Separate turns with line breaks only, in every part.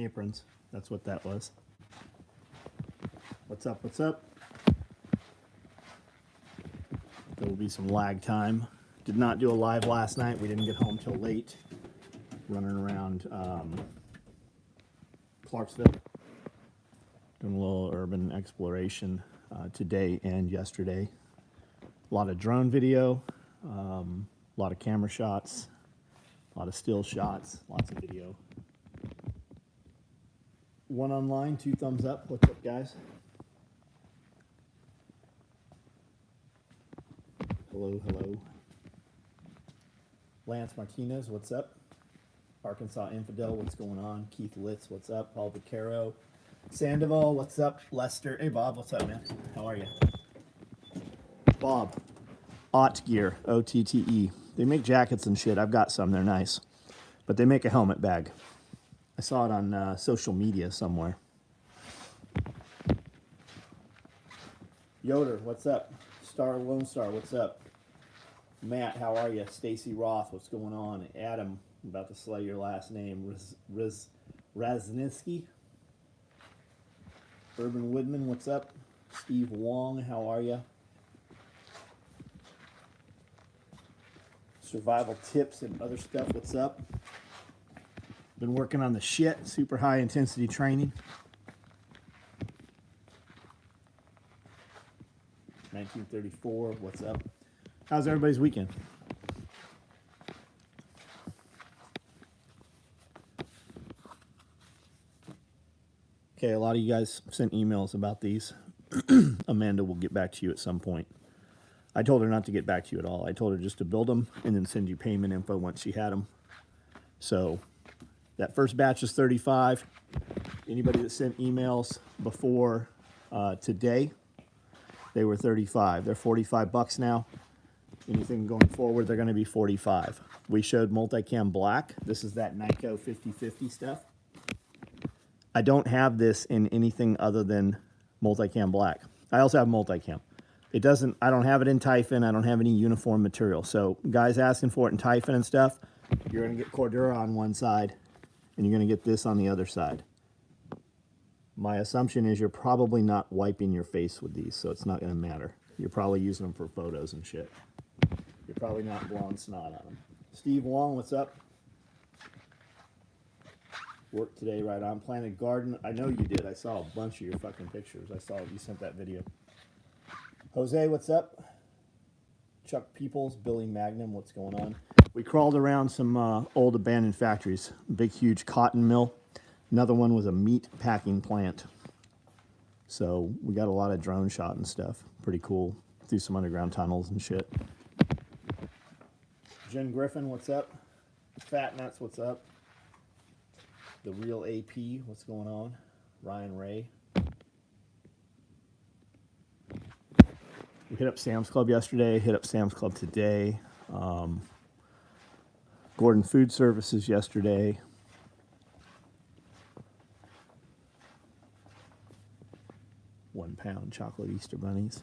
aprons. That's what that was. What's up? What's up? There will be some lag time. Did not do a live last night. We didn't get home till late. Running around Clarksville. Doing a little urban exploration today and yesterday. A lot of drone video, a lot of camera shots, a lot of still shots, lots of video. One online, 2 thumbs up. What's up, guys? Hello, hello. Lance Martinez, what's up? Arkansas Infidel, what's going on? Keith Litz, what's up? Paul Vaquero. Sandoval, what's up? Lester, hey Bob, what's up, man? How are you? Bob, Ott Gear, O-T-T-E. They make jackets and shit. I've got some, they're nice. But they make a helmet bag. I saw it on social media somewhere. Yoder, what's up? Star Lone Star, what's up? Matt, how are you? Stacy Roth, what's going on? Adam, I'm about to slay your last name. Razninsky. Urban Woodman, what's up? Steve Wong, how are you? Survival tips and other stuff, what's up? Been working on the shit, super high intensity training. 1934, what's up? How's everybody's weekend? Okay, a lot of you guys sent emails about these. Amanda will get back to you at some point. I told her not to get back to you at all. I told her just to build them and then send you payment info once she had them. So that first batch is 35. Anybody that sent emails before today, they were 35. They're 45 bucks now. Anything going forward, they're going to be 45. We showed multicam black. This is that Nyko 50/50 stuff. I don't have this in anything other than multicam black. I also have multicam. It doesn't, I don't have it in Typhon. I don't have any uniform material. So guys asking for it in Typhon and stuff, you're going to get Cordura on one side and you're going to get this on the other side. My assumption is you're probably not wiping your face with these, so it's not going to matter. You're probably using them for photos and shit. You're probably not blowing snot on them. Steve Wong, what's up? Work today, right on. Planted garden. I know you did. I saw a bunch of your fucking pictures. I saw you sent that video. Jose, what's up? Chuck Peoples, Billy Magnum, what's going on? We crawled around some old abandoned factories. Big, huge cotton mill. Another one was a meat packing plant. So we got a lot of drone shot and stuff. Pretty cool. Through some underground tunnels and shit. Jen Griffin, what's up? Fat Nuts, what's up? The Real AP, what's going on? Ryan Ray. We hit up Sam's Club yesterday, hit up Sam's Club today. Gordon Food Services yesterday. £1 chocolate Easter bunnies.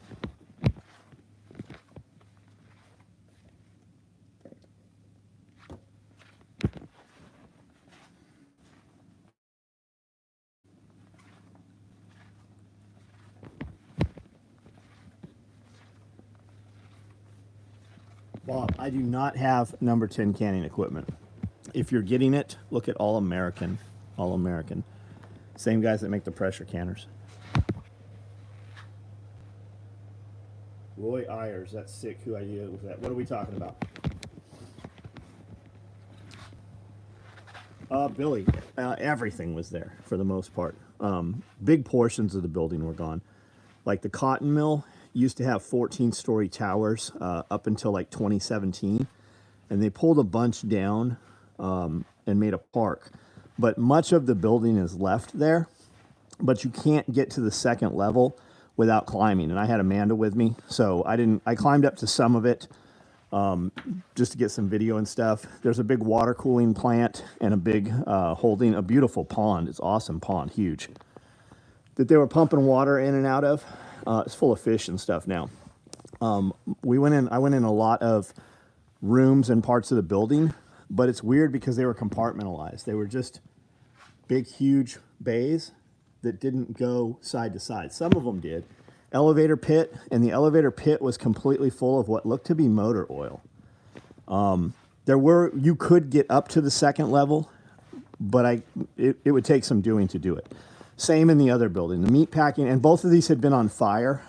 Bob, I do not have number 10 canning equipment. If you're getting it, look at All American. All American. Same guys that make the pressure canners. Roy Ayers, that's sick. Who idea was that? What are we talking about? Billy, everything was there for the most part. Big portions of the building were gone. Like the cotton mill used to have 14-story towers up until like 2017, and they pulled a bunch down and made a park. But much of the building is left there, but you can't get to the second level without climbing. And I had Amanda with me, so I climbed up to some of it just to get some video and stuff. There's a big water cooling plant and a big a beautiful pond. It's an awesome pond, huge, that they were pumping water in and out of. It's full of fish and stuff now. I went in a lot of rooms and parts of the building, but it's weird because they were compartmentalized. They were just big, huge bays that didn't go side to side. Some of them did. Elevator pit, and the elevator pit was completely full of what looked to be motor oil. You could get up to the second level, but it would take some doing to do it. Same in the other building, the meat packing, and both of these had been on fire.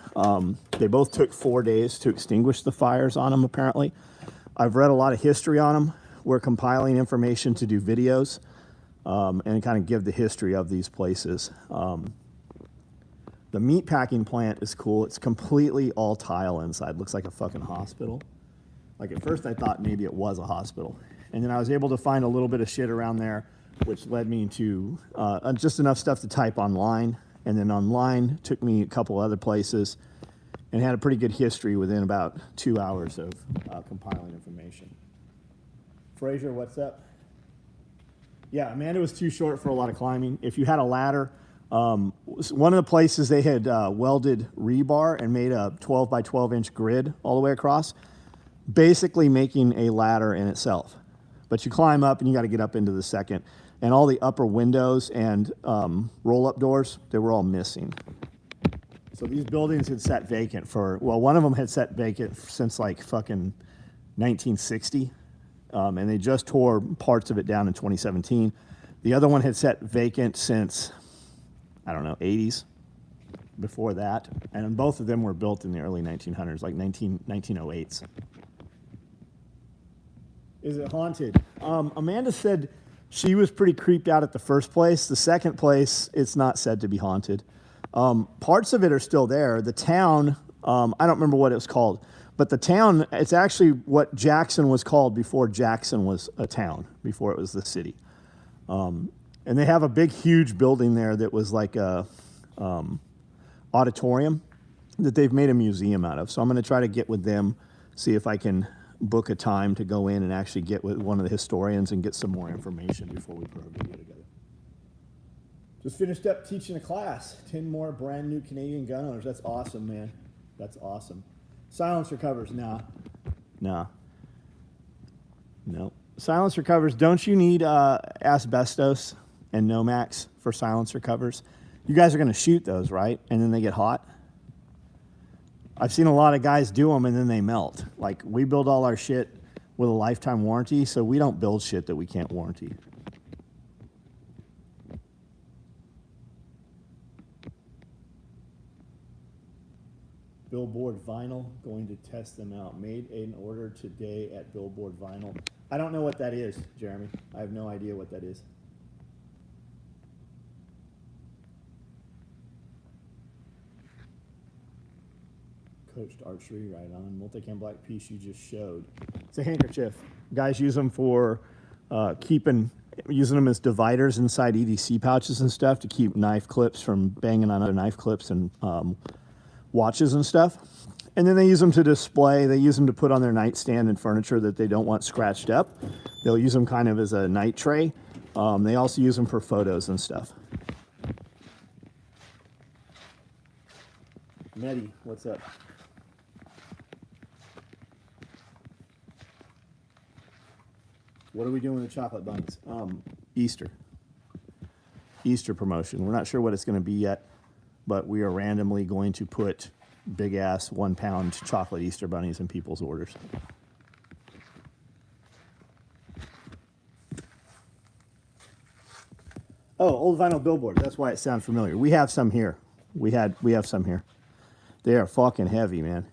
They both took 4 days to extinguish the fires on them, apparently. I've read a lot of history on them. We're compiling information to do videos and kind of give the history of these places. The meat packing plant is cool. It's completely all tile inside. Looks like a fucking hospital. Like at first I thought maybe it was a hospital. And then I was able to find a little bit of shit around there, which led me to just enough stuff to type online. And then online took me a couple other places and had a pretty good history within about 2 hours of compiling information. Fraser, what's up? Yeah, Amanda was too short for a lot of climbing. If you had a ladder, one of the places they had welded rebar and made a 12 by 12 inch grid all the way across, basically making a ladder in itself. But you climb up and you got to get up into the second. And all the upper windows and roll-up doors, they were all missing. So these buildings had sat vacant for, well, one of them had sat vacant since like fucking 1960. And they just tore parts of it down in 2017. The other one had sat vacant since, I don't know, 80s, before that. And both of them were built in the early 1900s, like 1908s. Is it haunted? Amanda said she was pretty creeped out at the first place. The second place, it's not said to be haunted. Parts of it are still there. The town, I don't remember what it was called, but the town, it's actually what Jackson was called before Jackson was a town, before it was the city. And they have a big, huge building there that was like a auditorium that they've made a museum out of. So I'm going to try to get with them, see if I can book a time to go in and actually get with one of the historians and get some more information before we put our video together. Just finished up teaching a class. 10 more brand new Canadian gun owners. That's awesome, man. That's awesome. Silencer covers. Nah. No. Silencer covers. Don't you need asbestos and Nomax for silencer covers? You guys are going to shoot those, right? And then they get hot? I've seen a lot of guys do them and then they melt. Like, we build all our shit with a lifetime warranty, so we don't build shit that we can't warranty. Billboard Vinyl, going to test them out. Made an order today at Billboard Vinyl. I don't know what that is, Jeremy. I have no idea what that is. Coached archery, right on. Multicam black piece you just showed. It's a handkerchief. Guys use them for using them as dividers inside EDC pouches and stuff to keep knife clips from banging on other knife clips and watches and stuff. And then they use them to display. They use them to put on their nightstand and furniture that they don't want scratched up. They'll use them kind of as a night tray. They also use them for photos and stuff. Nettie, what's up? What are we doing with the chocolate bunnies? Easter promotion. We're not sure what it's going to be yet, but we are randomly going to put big-ass 1-pound chocolate Easter bunnies in people's orders. Oh, old vinyl billboard. That's why it sounds familiar. We have some here. We have some here. They are fucking heavy, man.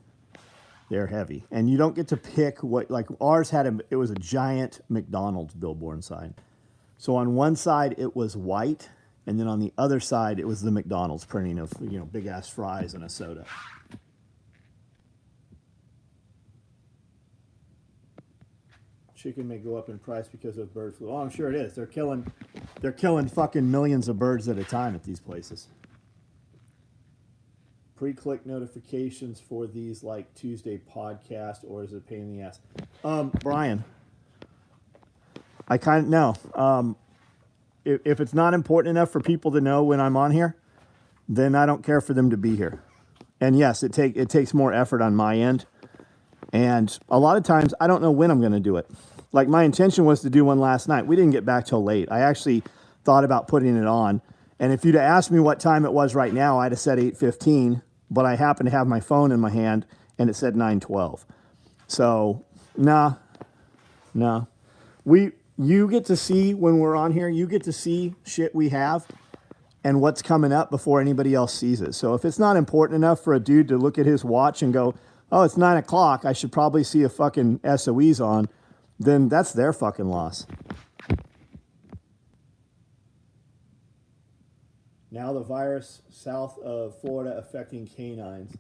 They're heavy. And you don't get to pick what, like ours it was a giant McDonald's billboard sign. So on one side it was white, and then on the other side it was the McDonald's printing of, big ass fries and a soda. Chicken may go up in price because of bird flu. Oh, I'm sure it is. They're killing fucking millions of birds at a time at these places. Pre-click notifications for these like Tuesday podcast, or is it a pain in the ass? Brian, I kind of know. If it's not important enough for people to know when I'm on here, then I don't care for them to be here. And yes, it takes more effort on my end. And a lot of times I don't know when I'm going to do it. Like, my intention was to do one last night. We didn't get back till late. I actually thought about putting it on. And if you'd have asked me what time it was right now, I'd have said 8:15, but I happen to have my phone in my hand and it said 9:12. So, nah. You get to see when we're on here, you get to see shit we have and what's coming up before anybody else sees it. So if it's not important enough for a dude to look at his watch and go, oh, it's 9 o'clock, I should probably see a fucking SOE's on, then that's their fucking loss. Now the virus south of Florida affecting canines.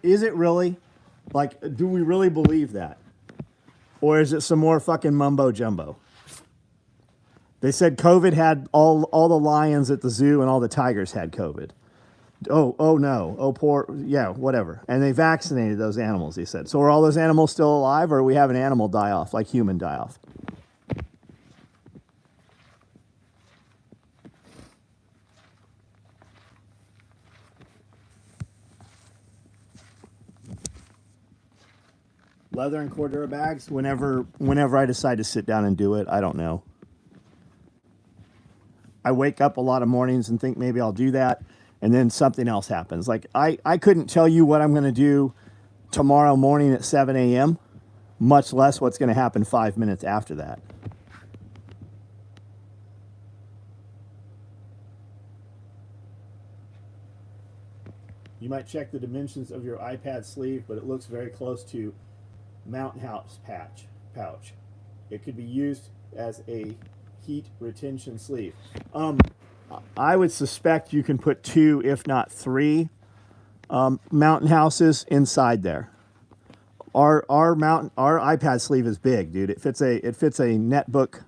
Is it really? Like, do we really believe that? Or is it some more fucking mumbo jumbo? They said COVID had all the lions at the zoo and all the tigers had COVID. Oh no. Oh, poor, yeah, whatever. And they vaccinated those animals, they said. So are all those animals still alive, or are we having an animal die off, like human die off? Leather and Cordura bags, whenever I decide to sit down and do it, I don't know. I wake up a lot of mornings and think maybe I'll do that, and then something else happens. Like, I couldn't tell you what I'm going to do tomorrow morning at 7 a.m., much less what's going to happen 5 minutes after that. You might check the dimensions of your iPad sleeve, but it looks very close to Mountain House pouch. It could be used as a heat retention sleeve. I would suspect you can put 2, if not 3, Mountain Houses inside there. Our iPad sleeve is big, dude. It fits a Netbook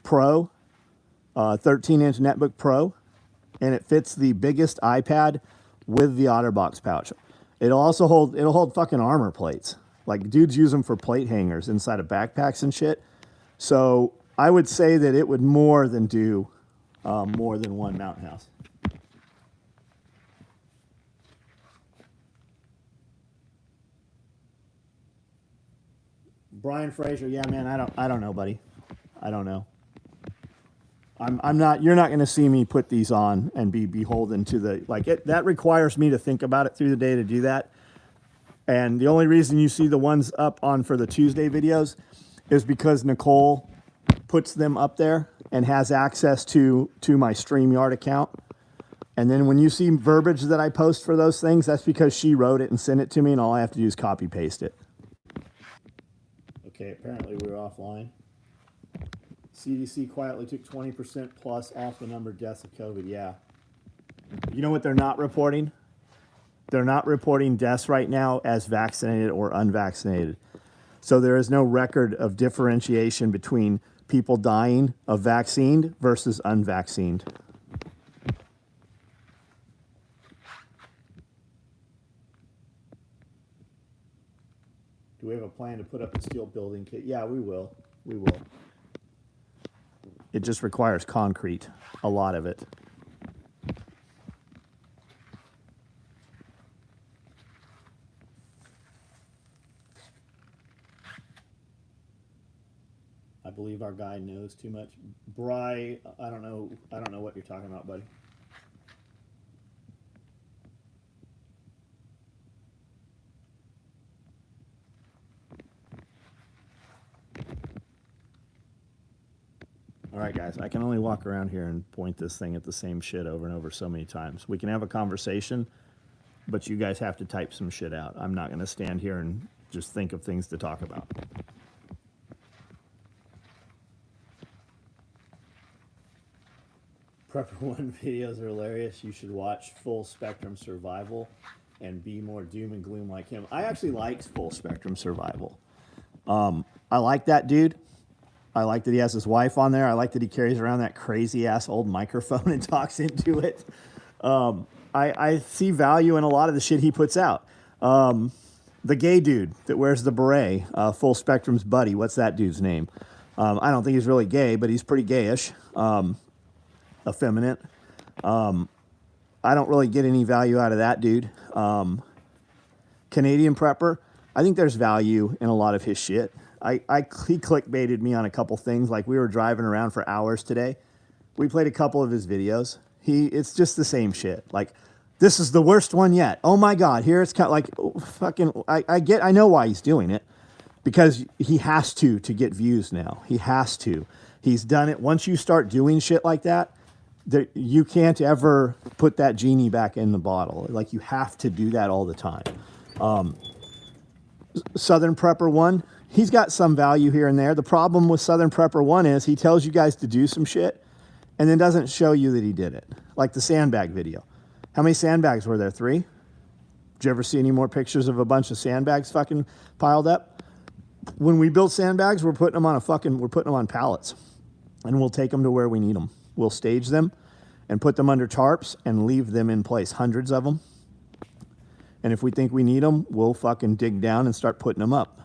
Pro, 13-inch Netbook Pro, and it fits the biggest iPad with the OtterBox pouch. It'll hold fucking armor plates. Like, dudes use them for plate hangers inside of backpacks and shit. So I would say that it would more than do more than one Mountain House. Brian Fraser, yeah, man, I don't know, buddy. I don't know. I'm not. You're not going to see me put these on and be beholden to the that requires me to think about it through the day to do that. And the only reason you see the ones up on for the Tuesday videos is because Nicole puts them up there and has access to my StreamYard account. And then when you see verbiage that I post for those things, that's because she wrote it and sent it to me, and all I have to do is copy paste it. Okay, apparently we were offline. CDC quietly took 20% plus off the number of deaths of COVID. Yeah. You know what they're not reporting? They're not reporting deaths right now as vaccinated or unvaccinated. So there is no record of differentiation between people dying of vaccinated versus unvaccinated. Do we have a plan to put up a steel building kit? Yeah, we will. We will. It just requires concrete, a lot of it. I believe our guy knows too much. Bry, I don't know what you're talking about, buddy. All right, guys, I can only walk around here and point this thing at the same shit over and over so many times. We can have a conversation, but you guys have to type some shit out. I'm not going to stand here and just think of things to talk about. Prepper One videos are hilarious. You should watch Full Spectrum Survival and be more doom and gloom like him. I actually like Full Spectrum Survival. I like that dude. I like that he has his wife on there. I like that he carries around that crazy ass old microphone and talks into it. I see value in a lot of the shit he puts out. The gay dude that wears the beret, Full Spectrum's buddy. What's that dude's name? I don't think he's really gay, but he's pretty gayish. Effeminate. I don't really get any value out of that dude. Canadian Prepper, I think there's value in a lot of his shit. He clickbaited me on a couple things. Like, we were driving around for hours today, We played a couple of his videos. It's just the same shit. Like, this is the worst one yet. Oh my God, here it's kind of like, oh, fucking, I know why he's doing it. Because he has to get views now. He has to. He's done it. Once you start doing shit like that, you can't ever put that genie back in the bottle. Like, you have to do that all the time. Southern Prepper 1, he's got some value here and there. The problem with Southern Prepper 1 is he tells you guys to do some shit and then doesn't show you that he did it. Like the sandbag video. How many sandbags were there? 3? Did you ever see any more pictures of a bunch of sandbags fucking piled up? When we build sandbags, we're putting them on pallets, and we'll take them to where we need them. We'll stage them and put them under tarps and leave them in place, hundreds of them. And if we think we need them, we'll fucking dig down and start putting them up.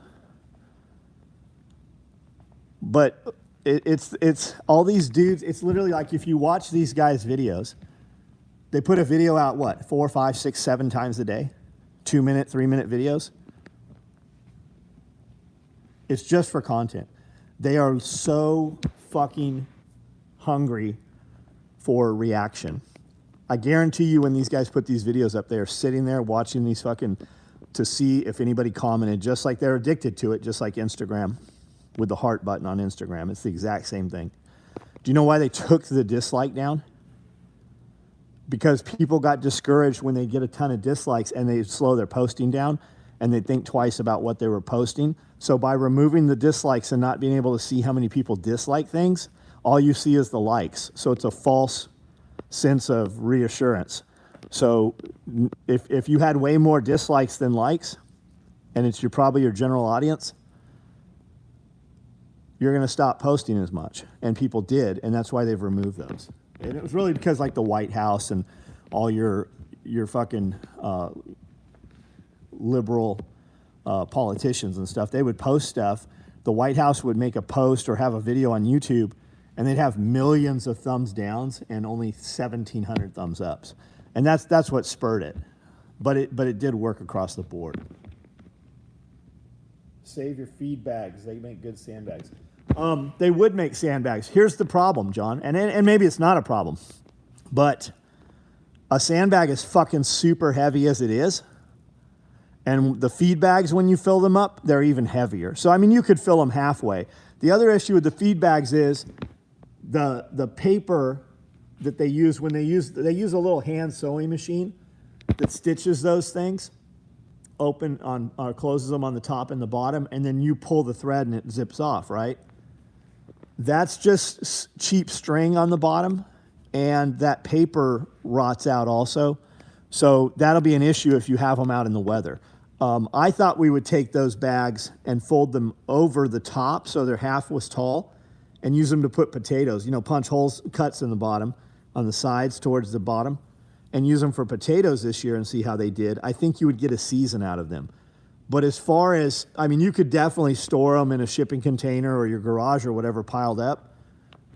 But it's all these dudes. It's literally like, if you watch these guys' videos, they put a video out, what, 4, 5, 6, 7 times a day? 2-minute, 3-minute videos. It's just for content. They are so fucking hungry for reaction. I guarantee you, when these guys put these videos up, they are sitting there watching these fucking, to see if anybody commented, just like they're addicted to it, just like Instagram with the heart button on Instagram. It's the exact same thing. Do you know why they took the dislike down? Because people got discouraged when they get a ton of dislikes and they slow their posting down and they think twice about what they were posting. So by removing the dislikes and not being able to see how many people dislike things, all you see is the likes. So it's a false sense of reassurance. So if you had way more dislikes than likes, and it's probably your general audience, you're going to stop posting as much. And people did, and that's why they've removed those. And it was really because, like, the White House and all your fucking liberal politicians and stuff, they would post stuff. The White House would make a post or have a video on YouTube, and they'd have millions of thumbs downs and only 1,700 thumbs ups. And that's what spurred it. But it did work across the board. Save your feed bags. They make good sandbags. They would make sandbags. Here's the problem, John, and maybe it's not a problem, but a sandbag is fucking super heavy as it is. And the feed bags, when you fill them up, they're even heavier. So, I mean, you could fill them halfway. The other issue with the feed bags is the paper that they use when they use a little hand sewing machine that stitches those things open on, or closes them on the top and the bottom, and then you pull the thread and it zips off, right? That's just cheap string on the bottom, and that paper rots out also. So that'll be an issue if you have them out in the weather. I thought we would take those bags and fold them over the top so they're half was tall, and use them to put potatoes, punch holes, cuts in the bottom, on the sides towards the bottom, and use them for potatoes this year and see how they did. I think you would get a season out of them. But as far as, I mean, you could definitely store them in a shipping container or your garage or whatever piled up,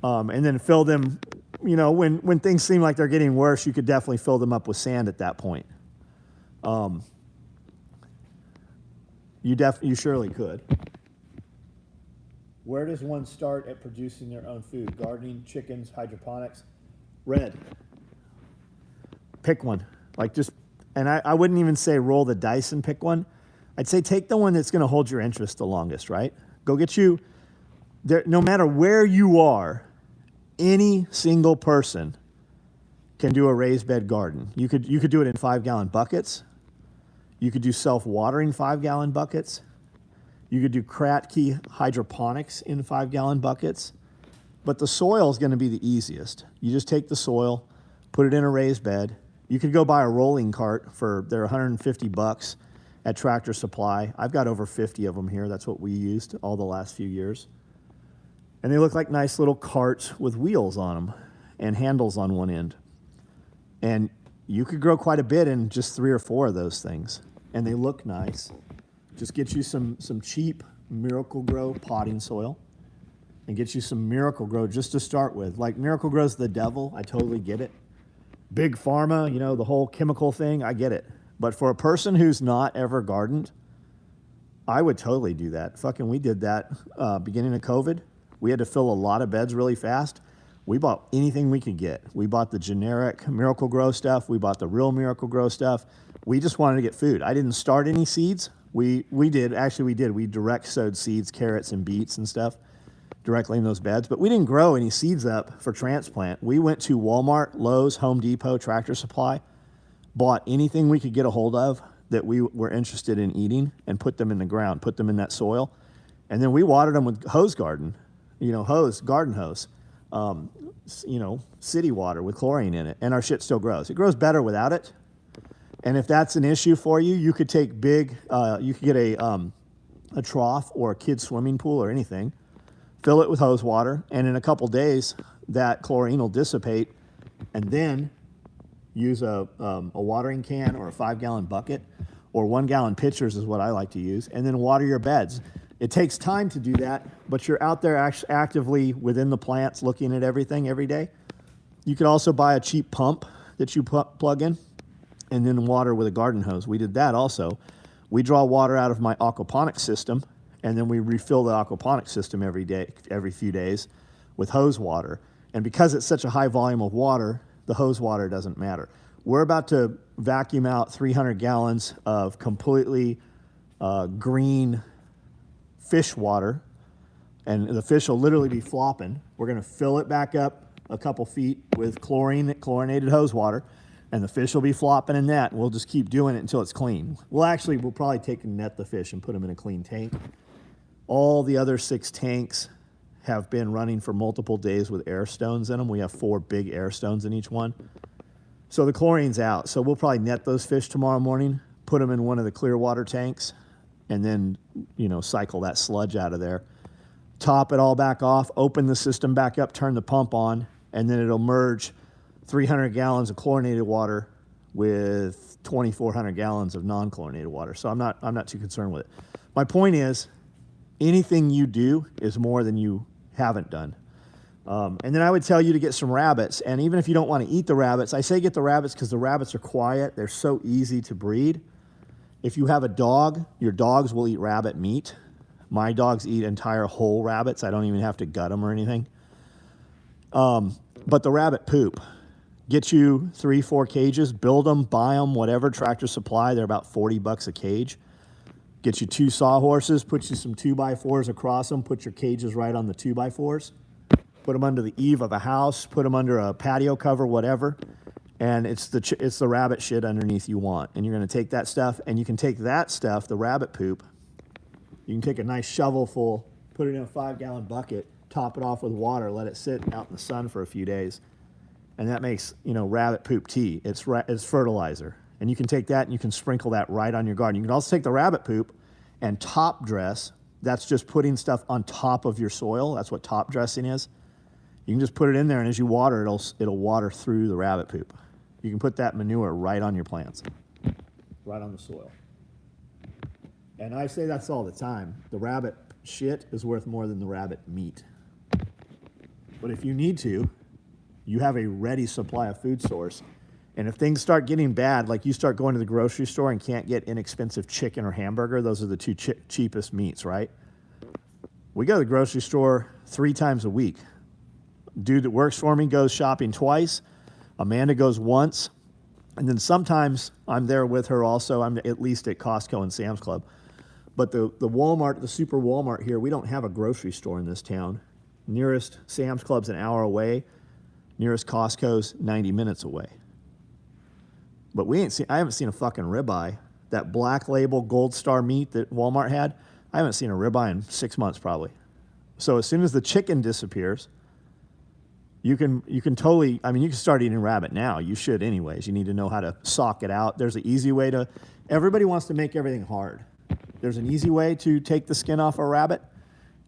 and then fill them, when things seem like they're getting worse, you could definitely fill them up with sand at that point. You surely could. Where does one start at producing their own food? Gardening, chickens, hydroponics? Red. Pick one. And I wouldn't even say roll the dice and pick one. I'd say take the one that's going to hold your interest the longest, right? Go get you, no matter where you are, any single person can do a raised bed garden. You could do it in 5-gallon buckets. You could do self-watering 5-gallon buckets. You could do Kratky hydroponics in 5-gallon buckets. But the soil is going to be the easiest. You just take the soil, put it in a raised bed. You could go buy a rolling cart they're $150 at Tractor Supply. I've got over 50 of them here. That's what we used all the last few years. And they look like nice little carts with wheels on them and handles on one end. And you could grow quite a bit in just 3 or 4 of those things. And they look nice. Just get you some cheap Miracle-Gro potting soil and get you some Miracle-Gro just to start with. Like, Miracle-Gro's the devil. I totally get it. Big pharma, the whole chemical thing, I get it. But for a person who's not ever gardened, I would totally do that. We did that beginning of COVID. We had to fill a lot of beds really fast. We bought anything we could get. We bought the generic Miracle Grow stuff. We bought the real Miracle Grow stuff. We just wanted to get food. I didn't start any seeds. We did. Actually, we did. We direct sowed seeds, carrots and beets and stuff directly in those beds. But we didn't grow any seeds up for transplant. We went to Walmart, Lowe's, Home Depot, Tractor Supply, bought anything we could get a hold of that we were interested in eating and put them in the ground, put them in that soil. And then we watered them with hose garden, garden hose. City water with chlorine in it, and our shit still grows. It grows better without it. And if that's an issue for you, you could take you could get a trough or a kid's swimming pool or anything, fill it with hose water, and in a couple days, that chlorine will dissipate, and then use a watering can or a 5-gallon bucket, or 1-gallon pitchers is what I like to use, and then water your beds. It takes time to do that, but you're out there actively within the plants looking at everything every day. You could also buy a cheap pump that you plug in and then water with a garden hose. We did that also. We draw water out of my aquaponics system, and then we refill the aquaponics system every few days with hose water. And because it's such a high volume of water, the hose water doesn't matter. We're about to vacuum out 300 gallons of completely green fish water, and the fish will literally be flopping. We're going to fill it back up a couple feet with chlorinated hose water, and the fish will be flopping in that. We'll just keep doing it until it's clean. We'll probably take and net the fish and put them in a clean tank. All the other 6 tanks have been running for multiple days with air stones in them. We have 4 big air stones in each one. So the chlorine's out. So we'll probably net those fish tomorrow morning, put them in one of the clear water tanks, and then, cycle that sludge out of there. Top it all back off, open the system back up, turn the pump on, and then it'll merge 300 gallons of chlorinated water with 2,400 gallons of non-chlorinated water. So I'm not too concerned with it. My point is, anything you do is more than you haven't done. And then I would tell you to get some rabbits. And even if you don't want to eat the rabbits, I say get the rabbits because the rabbits are quiet. They're so easy to breed. If you have a dog, your dogs will eat rabbit meat. My dogs eat entire whole rabbits. I don't even have to gut them or anything. But the rabbit poop. Get you 3-4 cages, build them, buy them, whatever, Tractor Supply. They're about $40 a cage. Get you 2 sawhorses, put you some 2x4s across them, put your cages right on the 2x4s. Put them under the eave of a house, put them under a patio cover, whatever. And it's the rabbit shit underneath you want. And you're going to take that stuff, and you can take that stuff, the rabbit poop, you can take a nice shovel full, put it in a 5-gallon bucket, top it off with water, let it sit out in the sun for a few days. And that makes, rabbit poop tea. It's fertilizer. And you can take that and you can sprinkle that right on your garden. You can also take the rabbit poop and top dress. That's just putting stuff on top of your soil. That's what top dressing is. You can just put it in there, and as you water, it'll water through the rabbit poop. You can put that manure right on your plants, right on the soil. And I say that's all the time. The rabbit shit is worth more than the rabbit meat. But if you need to, you have a ready supply of food source. And if things start getting bad, like you start going to the grocery store and can't get inexpensive chicken or hamburger, those are the 2 cheapest meats, right? We go to the grocery store 3 times a week. Dude that works for me goes shopping twice. Amanda goes once. And then sometimes I'm there with her also. I'm at least at Costco and Sam's Club. But the Walmart, the super Walmart here, we don't have a grocery store in this town. Nearest Sam's Club's an hour away. Nearest Costco's 90 minutes away. But I haven't seen a fucking ribeye. That Black Label Gold Star meat that Walmart had, I haven't seen a ribeye in 6 months probably. So as soon as the chicken disappears, you can totally, you can start eating rabbit now. You should anyways. You need to know how to sock it out. There's an easy way to, everybody wants to make everything hard. There's an easy way to take the skin off a rabbit,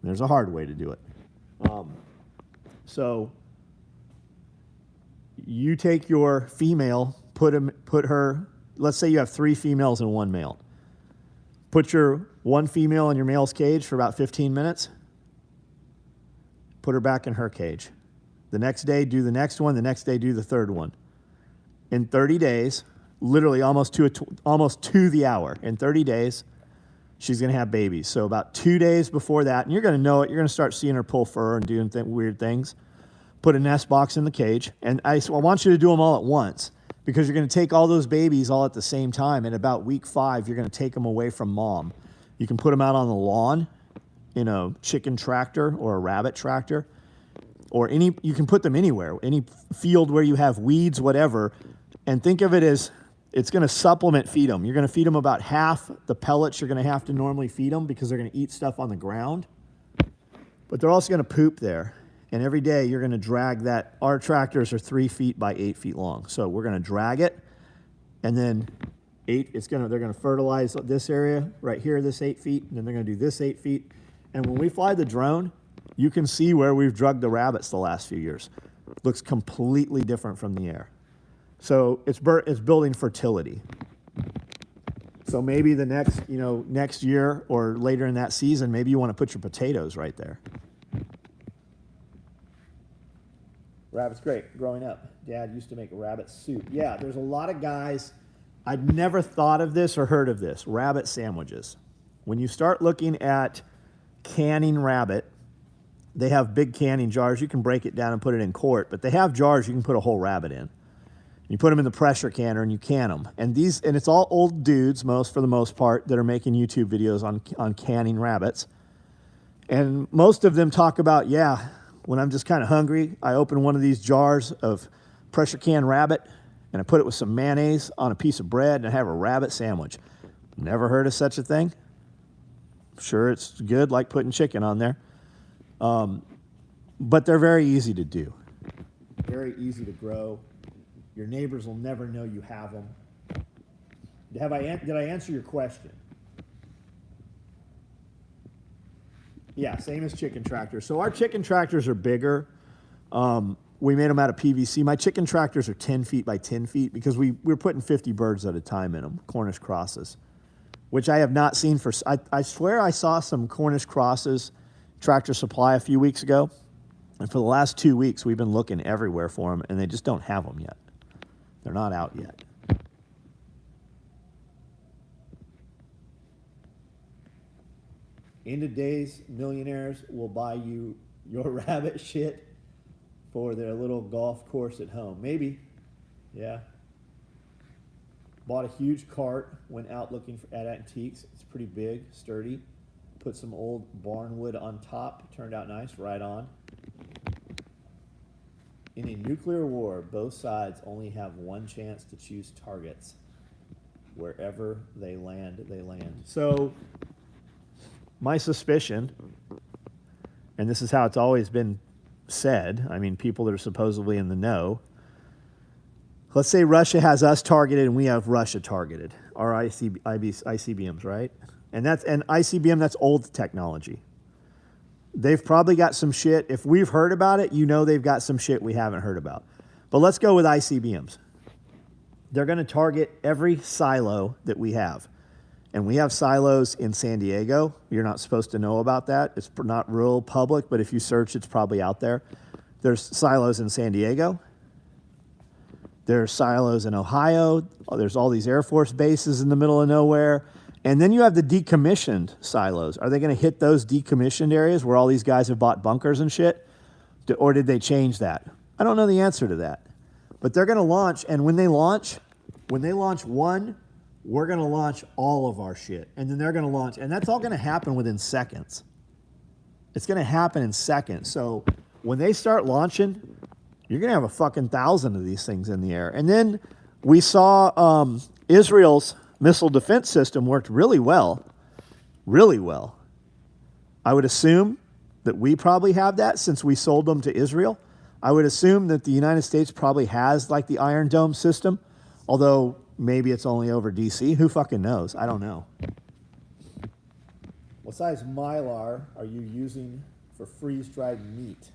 and there's a hard way to do it. So you take your female, put her, let's say you have 3 females and 1 male. Put your 1 female in your male's cage for about 15 minutes. Put her back in her cage. The next day, do the next one. The next day, do the 3rd one. In 30 days, literally almost to the hour, in 30 days, she's going to have babies. So about 2 days before that, and you're going to know it, you're going to start seeing her pull fur and doing weird things. put a nest box in the cage, and I want you to do them all at once because you're going to take all those babies all at the same time. And about week 5, you're going to take them away from mom. You can put them out on the lawn in a chicken tractor or a rabbit tractor, or you can put them anywhere, any field where you have weeds, whatever, and think of it as it's going to supplement feed them. You're going to feed them about half the pellets you're going to have to normally feed them because they're going to eat stuff on the ground, but they're also going to poop there. And every day you're going to drag that. Our tractors are 3 feet by 8 feet long. So we're going to drag it, and then they're going to fertilize this area right here, this 8 feet, and then they're going to do this 8 feet. And when we fly the drone, you can see where we've drugged the rabbits the last few years. It looks completely different from the air. So it's building fertility. So maybe the next year or later in that season, maybe you want to put your potatoes right there. Rabbit's great. Growing up, Dad used to make rabbit soup. Yeah, there's a lot of guys. I'd never thought of this or heard of this. Rabbit sandwiches. When you start looking at canning rabbit, they have big canning jars. You can break it down and put it in quart, but they have jars you can put a whole rabbit in. You put them in the pressure canner and you can them. And it's all old dudes, for the most part, that are making YouTube videos on canning rabbits. And most of them talk about, yeah, when I'm just kind of hungry, I open one of these jars of pressure can rabbit and I put it with some mayonnaise on a piece of bread and I have a rabbit sandwich. Never heard of such a thing. Sure, it's good, like putting chicken on there. But they're very easy to do. Very easy to grow. Your neighbors will never know you have them. Did I answer your question? Yeah, same as chicken tractors. So our chicken tractors are bigger. We made them out of PVC. My chicken tractors are 10 feet by 10 feet because we're putting 50 birds at a time in them, Cornish crosses, which I have not seen I swear I saw some Cornish crosses Tractor Supply a few weeks ago. And for the last 2 weeks, we've been looking everywhere for them, and they just don't have them yet. They're not out yet. End of days, millionaires will buy you your rabbit shit for their little golf course at home. Maybe. Yeah. Bought a huge cart, went out looking at antiques. It's pretty big, sturdy. Put some old barn wood on top. Turned out nice, right on. In a nuclear war, both sides only have one chance to choose targets. Wherever they land, they land. So, my suspicion, and this is how it's always been said, I mean, people that are supposedly in the know, let's say Russia has us targeted and we have Russia targeted, our ICBMs, right? And ICBM, that's old technology. They've probably got some shit. If we've heard about it, they've got some shit we haven't heard about. But let's go with ICBMs. They're going to target every silo that we have. And we have silos in San Diego. You're not supposed to know about that. It's not real public, but if you search, it's probably out there. There's silos in San Diego. There's silos in Ohio. There's all these Air Force bases in the middle of nowhere. And then you have the decommissioned silos. Are they going to hit those decommissioned areas where all these guys have bought bunkers and shit? Or did they change that? I don't know the answer to that. But they're going to launch, and when they launch one, we're going to launch all of our shit. And then they're going to launch, and that's all going to happen within seconds. It's going to happen in seconds. So when they start launching, you're going to have a fucking 1,000 of these things in the air. And then we saw Israel's missile defense system worked really well. Really well. I would assume that we probably have that since we sold them to Israel. I would assume that the United States probably has like the Iron Dome system, although maybe it's only over DC. Who fucking knows? I don't know. What size Mylar are you using for freeze-dried meat?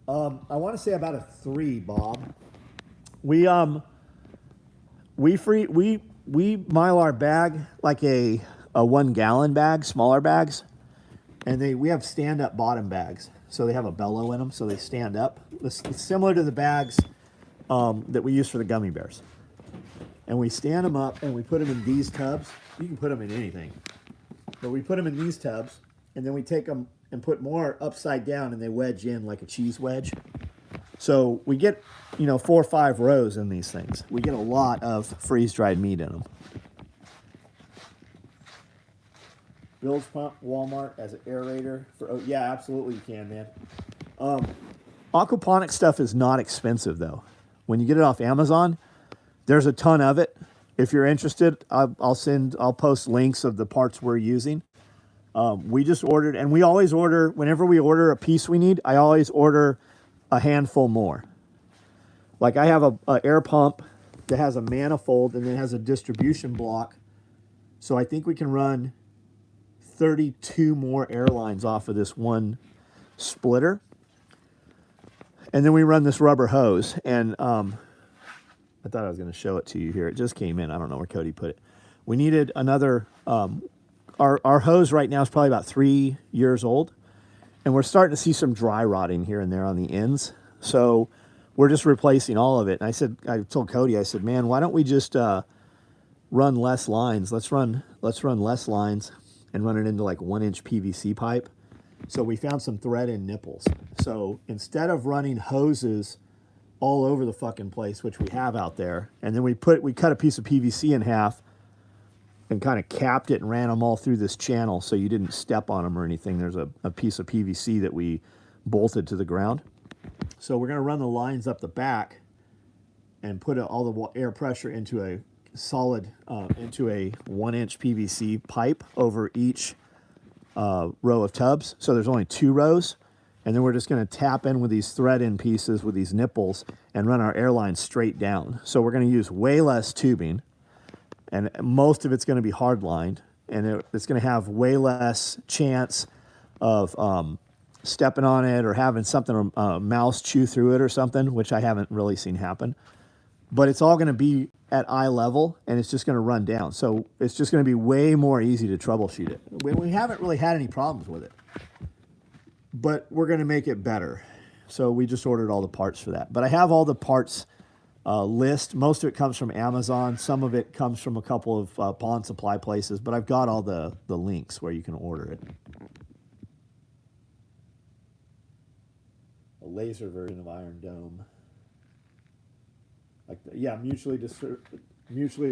I want to say about a 3, Bob. We Mylar bag like a 1 gallon bag, smaller bags, and we have stand-up bottom bags. So they have a bellow in them, so they stand up. It's similar to the bags that we use for the gummy bears. And we stand them up and we put them in these tubs. You can put them in anything. But we put them in these tubs, and then we take them and put more upside down, and they wedge in like a cheese wedge. So we get, 4 or 5 rows in these things. We get a lot of freeze-dried meat in them. Bilge pump, Walmart as an aerator for, oh yeah, absolutely you can, man. Aquaponic stuff is not expensive though. When you get it off Amazon, there's a ton of it. If you're interested, I'll post links of the parts we're using. We just ordered, and we always order, whenever we order a piece we need, I always order a handful more. Like I have a air pump that has a manifold and then has a distribution block. So I think we can run 32 more airlines off of this one splitter. And then we run this rubber hose. And I thought I was going to show it to you here. It just came in. I don't know where Cody put it. We needed another, our hose right now is probably about 3 years old. And we're starting to see some dry rotting here and there on the ends. So we're just replacing all of it. And I told Cody, I said, man, why don't we just run less lines? Let's run less lines and run it into like 1-inch PVC pipe. So we found some thread-in nipples. So instead of running hoses all over the fucking place, which we have out there, and then we cut a piece of PVC in half and kind of capped it and ran them all through this channel so you didn't step on them or anything. There's a piece of PVC that we bolted to the ground. So we're going to run the lines up the back and put all the air pressure into a solid, into a 1-inch PVC pipe over each row of tubs. So there's only 2 rows. And then we're just going to tap in with these thread-in pieces with these nipples and run our airline straight down. So we're going to use way less tubing, and most of it's going to be hard lined, and it's going to have way less chance of stepping on it or having something, a mouse chew through it or something, which I haven't really seen happen. But it's all going to be at eye level, and it's just going to run down. So it's just going to be way more easy to troubleshoot it. We haven't really had any problems with it, but we're going to make it better. So we just ordered all the parts for that. But I have all the parts list. Most of it comes from Amazon. Some of it comes from a couple of pawn supply places, but I've got all the links where you can order it. A laser version of Iron Dome. Like yeah, mutually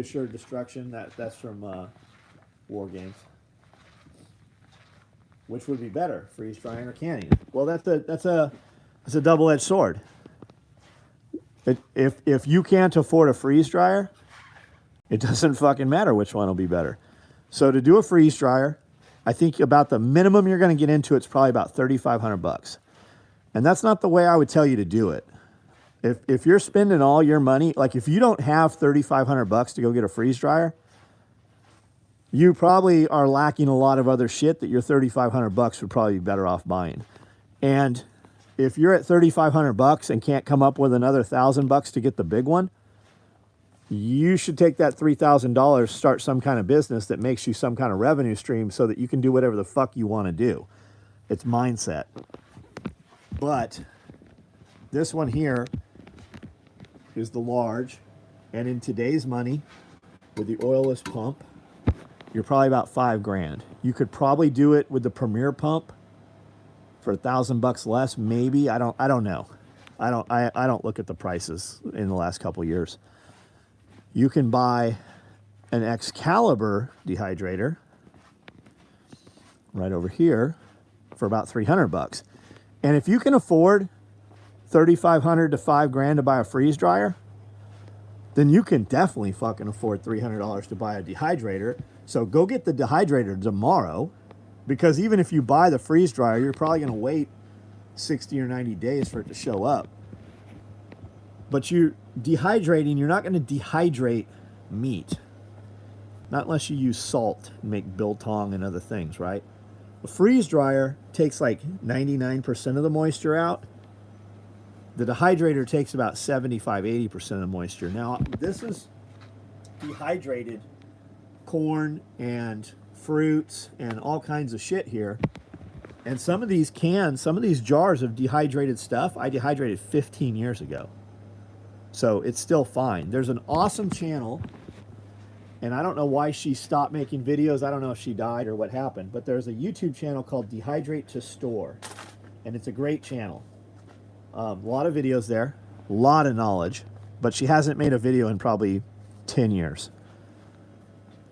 assured destruction. That's from War Games. Which would be better, freeze drying or canning? Well, that's a double-edged sword. If you can't afford a freeze dryer, it doesn't fucking matter which one will be better. So to do a freeze dryer, I think about the minimum you're going to get into it's probably about $3,500, and that's not the way I would tell you to do it. If you're spending all your money, like if you don't have $3,500 to go get a freeze dryer, you probably are lacking a lot of other shit that your $3,500 would probably be better off buying. And if you're at $3,500 and can't come up with another $1,000 to get the big one, you should take that $3,000, start some kind of business that makes you some kind of revenue stream so that you can do whatever the fuck you want to do. It's mindset. But this one here is the large, and in today's money, with the oilless pump, you're probably about $5,000. You could probably do it with the Premier pump for $1,000 less, maybe. I don't know. I don't look at the prices in the last couple of years. You can buy an Excalibur dehydrator right over here for about $300. And if you can afford $3,500 to $5,000 to buy a freeze dryer, then you can definitely fucking afford $300 to buy a dehydrator. So go get the dehydrator tomorrow, because even if you buy the freeze dryer, you're probably going to wait 60 or 90 days for it to show up. But you're dehydrating, you're not going to dehydrate meat. Not unless you use salt and make biltong and other things, right? A freeze dryer takes like 99% of the moisture out. The dehydrator takes about 75-80% of the moisture. Now, this is dehydrated corn and fruits and all kinds of shit here. And some of these cans, some of these jars of dehydrated stuff, I dehydrated 15 years ago. So it's still fine. There's an awesome channel, and I don't know why she stopped making videos. I don't know if she died or what happened, but there's a YouTube channel called Dehydrate to Store, and it's a great channel. A lot of videos there, a lot of knowledge, but she hasn't made a video in probably 10 years.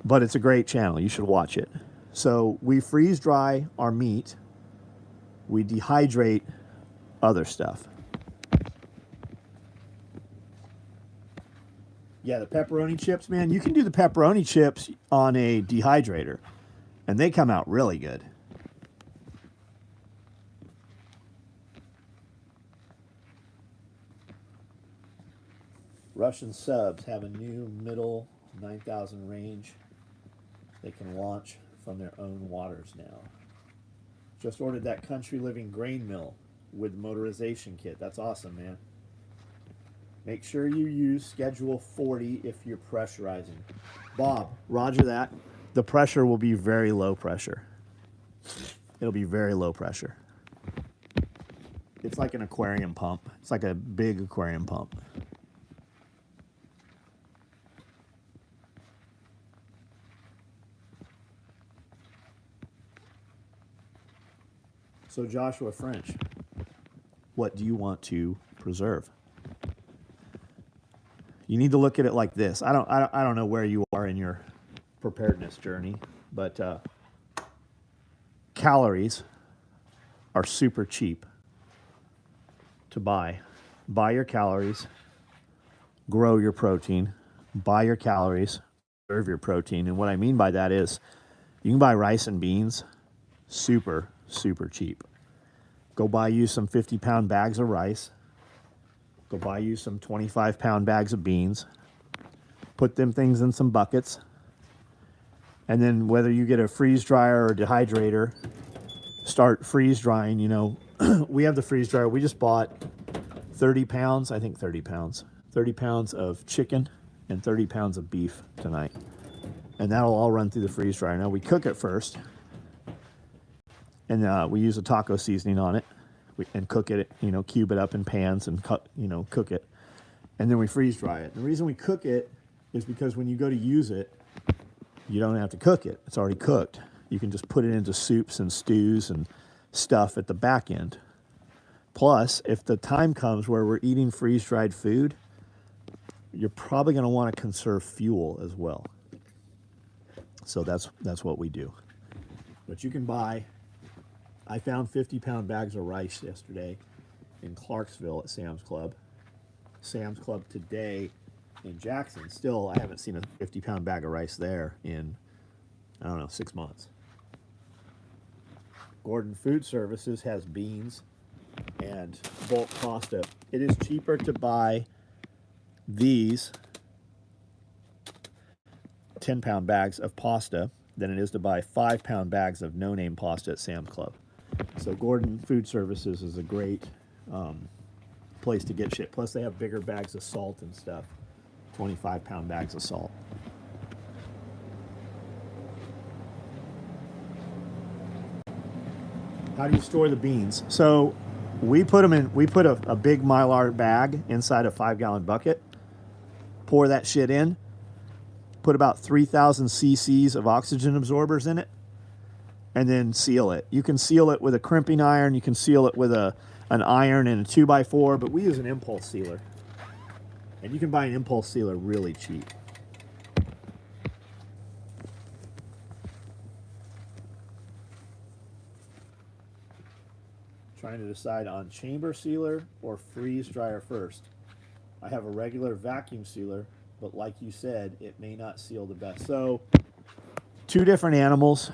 But it's a great channel. You should watch it. So we freeze dry our meat. We dehydrate other stuff. Yeah, the pepperoni chips, man, you can do the pepperoni chips on a dehydrator, and they come out really good. Russian subs have a new middle 9,000 range. They can launch from their own waters now. Just ordered that Country Living grain mill with motorization kit. That's awesome, man. Make sure you use Schedule 40 if you're pressurizing. Bob, roger that. The pressure will be very low pressure. It'll be very low pressure. It's like an aquarium pump. It's like a big aquarium pump. So Joshua French, what do you want to preserve? You need to look at it like this. I don't know where you are in your preparedness journey, but calories are super cheap to buy. Buy your calories, grow your protein. Buy your calories, preserve your protein. And what I mean by that is you can buy rice and beans super cheap. Go buy you some 50-pound bags of rice. Go buy you some 25-pound bags of beans. Put them things in some buckets. And then whether you get a freeze dryer or dehydrator, start freeze drying. You know, we have the freeze dryer. We just bought 30 pounds, I think 30 pounds. 30 pounds of chicken and 30 pounds of beef tonight. And that'll all run through the freeze dryer. Now we cook it first. And we use a taco seasoning on it and cook it, you know, cube it up in pans and cut, you know, cook it. And then we freeze dry it. The reason we cook it is because when you go to use it, you don't have to cook it. It's already cooked. You can just put it into soups and stews and stuff at the back end. Plus, if the time comes where we're eating freeze-dried food, you're probably going to want to conserve fuel as well. So that's what we do. But you can buy... I found 50-pound bags of rice yesterday in Clarksville at Sam's Club. Sam's Club today in Jackson. Still, I haven't seen a 50-pound bag of rice there in, I don't know, 6 months. Gordon Food Services has beans and bulk pasta. It is cheaper to buy these 10-pound bags of pasta than it is to buy 5-pound bags of no-name pasta at Sam's Club. So Gordon Food Services is a great place to get shit. Plus they have bigger bags of salt and stuff. 25-pound bags of salt. How do you store the beans? So we put them in, we put a big Mylar bag inside a 5-gallon bucket. Pour that shit in. Put about 3,000 cc's of oxygen absorbers in it. And then seal it. You can seal it with a crimping iron. You can seal it with an iron and a 2x4, but we use an impulse sealer. And you can buy an impulse sealer really cheap. Trying to decide on chamber sealer or freeze dryer first. I have a regular vacuum sealer, but like you said, it may not seal the best. So, two different animals.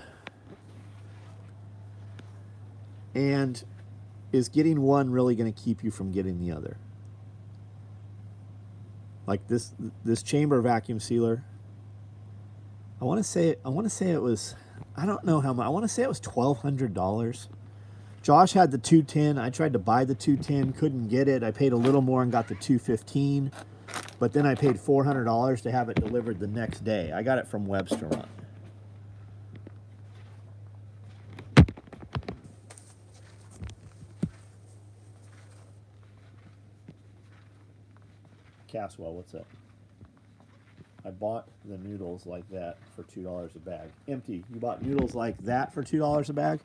And is getting one really going to keep you from getting the other? Like this chamber vacuum sealer, I want to say it was, I don't know how much. I want to say it was $1,200. Josh had the 210. I tried to buy the 210, couldn't get it. I paid a little more and got the 215, but then I paid $400 to have it delivered the next day. I got it from Webster Run. Caswell, what's up? I bought the noodles like that for $2 a bag. Empty. You bought noodles like that for $2 a bag?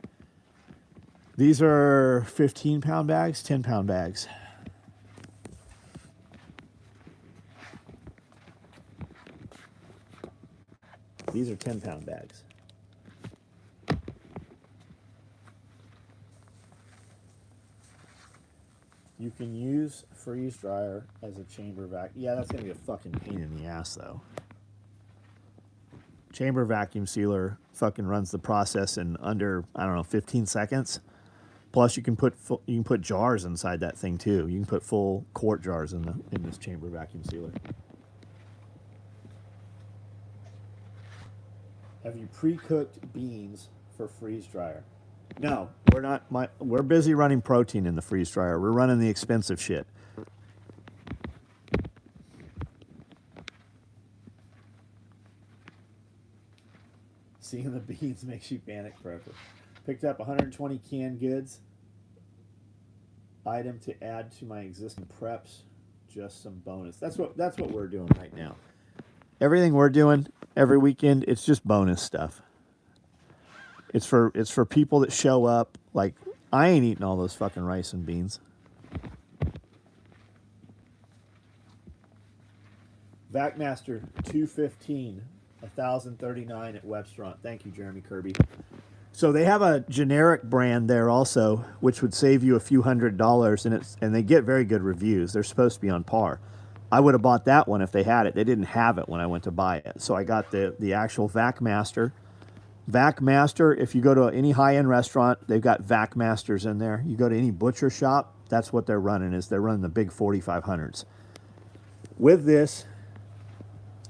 These are 15-pound bags, 10-pound bags. These are 10-pound bags. You can use freeze dryer as a chamber vac. Yeah, that's going to be a fucking pain in the ass, though. Chamber vacuum sealer fucking runs the process in under, I don't know, 15 seconds. Plus, you can put jars inside that thing too. You can put full quart jars in this chamber vacuum sealer. Have you pre-cooked beans for freeze dryer? No, we're not. We're busy running protein in the freeze dryer. We're running the expensive shit. Seeing the beans makes you panic, prepper. Picked up 120 canned goods. Item to add to my existing preps. Just some bonus. That's what we're doing right now. Everything we're doing every weekend, it's just bonus stuff. It's for people that show up. Like, I ain't eating all those fucking rice and beans. Vacmaster 215, 1,039 at Webster. Thank you, Jeremy Kirby. So they have a generic brand there also, which would save you a few $100s, and they get very good reviews. They're supposed to be on par. I would have bought that one if they had it. They didn't have it when I went to buy it. So I got the actual Vacmaster. Vacmaster, if you go to any high-end restaurant, they've got Vacmasters in there. You go to any butcher shop, that's what they're running, they're running the big 4500s. With this,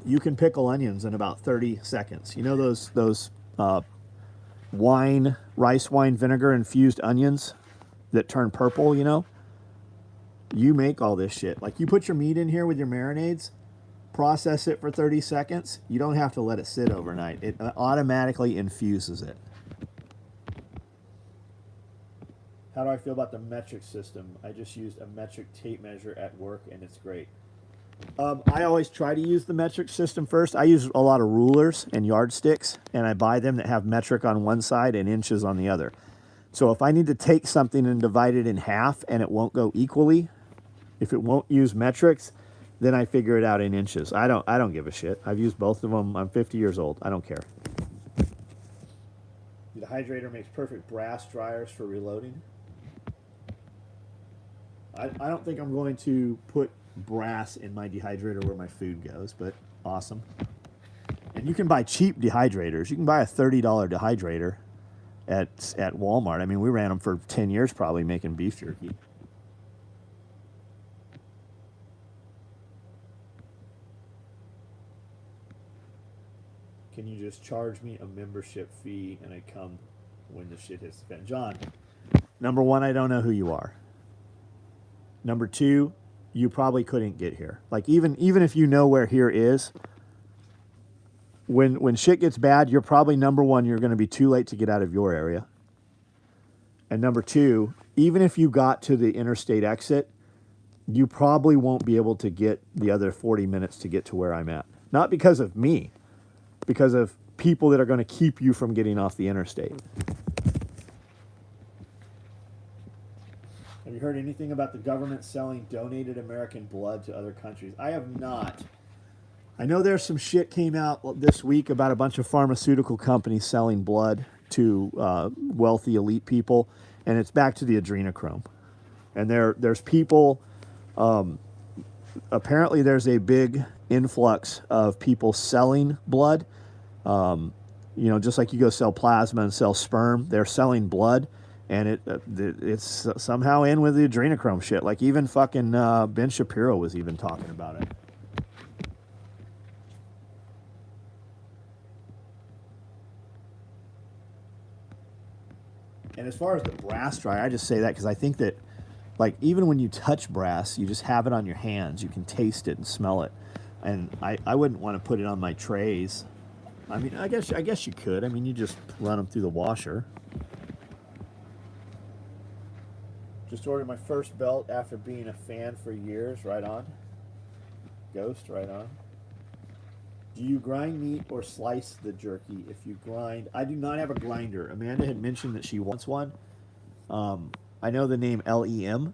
you can pickle onions in about 30 seconds. You know those rice wine vinegar infused onions that turn purple, you know? You make all this shit. Like, you put your meat in here with your marinades, process it for 30 seconds. You don't have to let it sit overnight. It automatically infuses it. How do I feel about the metric system? I just used a metric tape measure at work, and it's great. I always try to use the metric system first. I use a lot of rulers and yardsticks, and I buy them that have metric on one side and inches on the other. So if I need to take something and divide it in half and it won't go equally, if it won't use metrics, then I figure it out in inches. I don't give a shit. I've used both of them. I'm 50 years old. I don't care. The dehydrator makes perfect brass dryers for reloading. I don't think I'm going to put brass in my dehydrator where my food goes, but awesome. And you can buy cheap dehydrators. You can buy a $30 dehydrator at Walmart. I mean, we ran them for 10 years probably making beef jerky. Can you just charge me a membership fee and I come when the shit hits the fan? John, number one, I don't know who you are. Number two, you probably couldn't get here. Like, even if you know where here is, when shit gets bad, you're probably, number one, you're going to be too late to get out of your area. And number two, even if you got to the interstate exit, you probably won't be able to get the other 40 minutes to get to where I'm at. Not because of me, because of people that are going to keep you from getting off the interstate. Have you heard anything about the government selling donated American blood to other countries? I have not. I know there's some shit came out this week about a bunch of pharmaceutical companies selling blood to wealthy elite people, and it's back to the adrenochrome. And there's people, apparently there's a big influx of people selling blood. You know, just like you go sell plasma and sell sperm, they're selling blood. And it's somehow in with the adrenochrome shit. Like, even fucking Ben Shapiro was even talking about it. And as far as the brass dryer, I just say that because I think that, like, even when you touch brass, you just have it on your hands. You can taste it and smell it. And I wouldn't want to put it on my trays. I mean, I guess you could. I mean, you just run them through the washer. Just ordered my first belt after being a fan for years. Right on. Ghost, right on. Do you grind meat or slice the jerky? If you grind, I do not have a grinder. Amanda had mentioned that she wants one. I know the name LEM.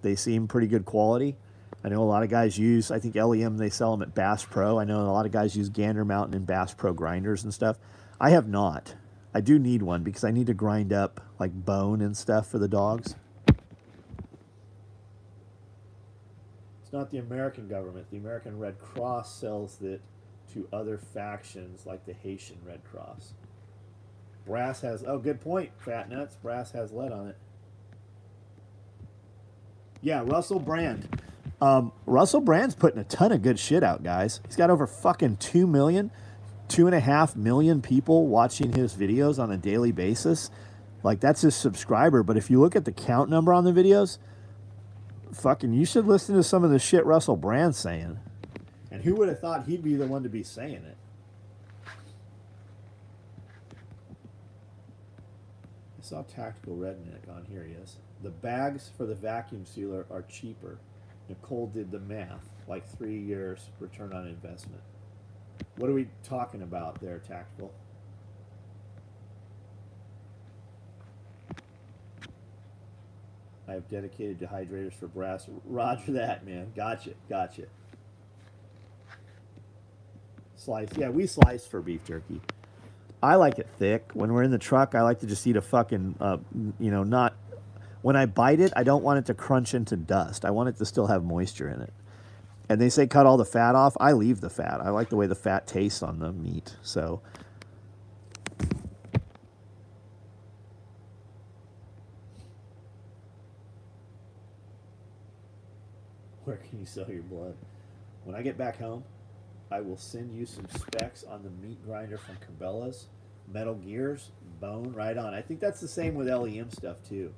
They seem pretty good quality. I know a lot of guys use, I think LEM, they sell them at Bass Pro. I know a lot of guys use Gander Mountain and Bass Pro grinders and stuff. I have not. I do need one because I need to grind up like bone and stuff for the dogs. It's not the American government. The American Red Cross sells it to other factions like the Haitian Red Cross. Brass has, oh, good point, Fat Nuts. Brass has lead on it. Yeah, Russell Brand. Russell Brand's putting a ton of good shit out, guys. He's got over fucking 2 million, 2.5 million people watching his videos on a daily basis. Like, that's his subscriber. But if you look at the count number on the videos, fucking, you should listen to some of the shit Russell Brand's saying. And who would have thought he'd be the one to be saying it? I saw Tactical Redneck on here, he is. The bags for the vacuum sealer are cheaper. Nicole did the math, like 3 years return on investment. What are we talking about there, Tactical? I have dedicated dehydrators for brass. Roger that, man. Gotcha. Slice. Yeah, we slice for beef jerky. I like it thick. When we're in the truck, I like to just eat a fucking, not... When I bite it, I don't want it to crunch into dust. I want it to still have moisture in it. And they say cut all the fat off. I leave the fat. I like the way the fat tastes on the meat. So... Where can you sell your blood? When I get back home, I will send you some specs on the meat grinder from Cabela's. Metal gears, bone, right on. I think that's the same with LEM stuff too.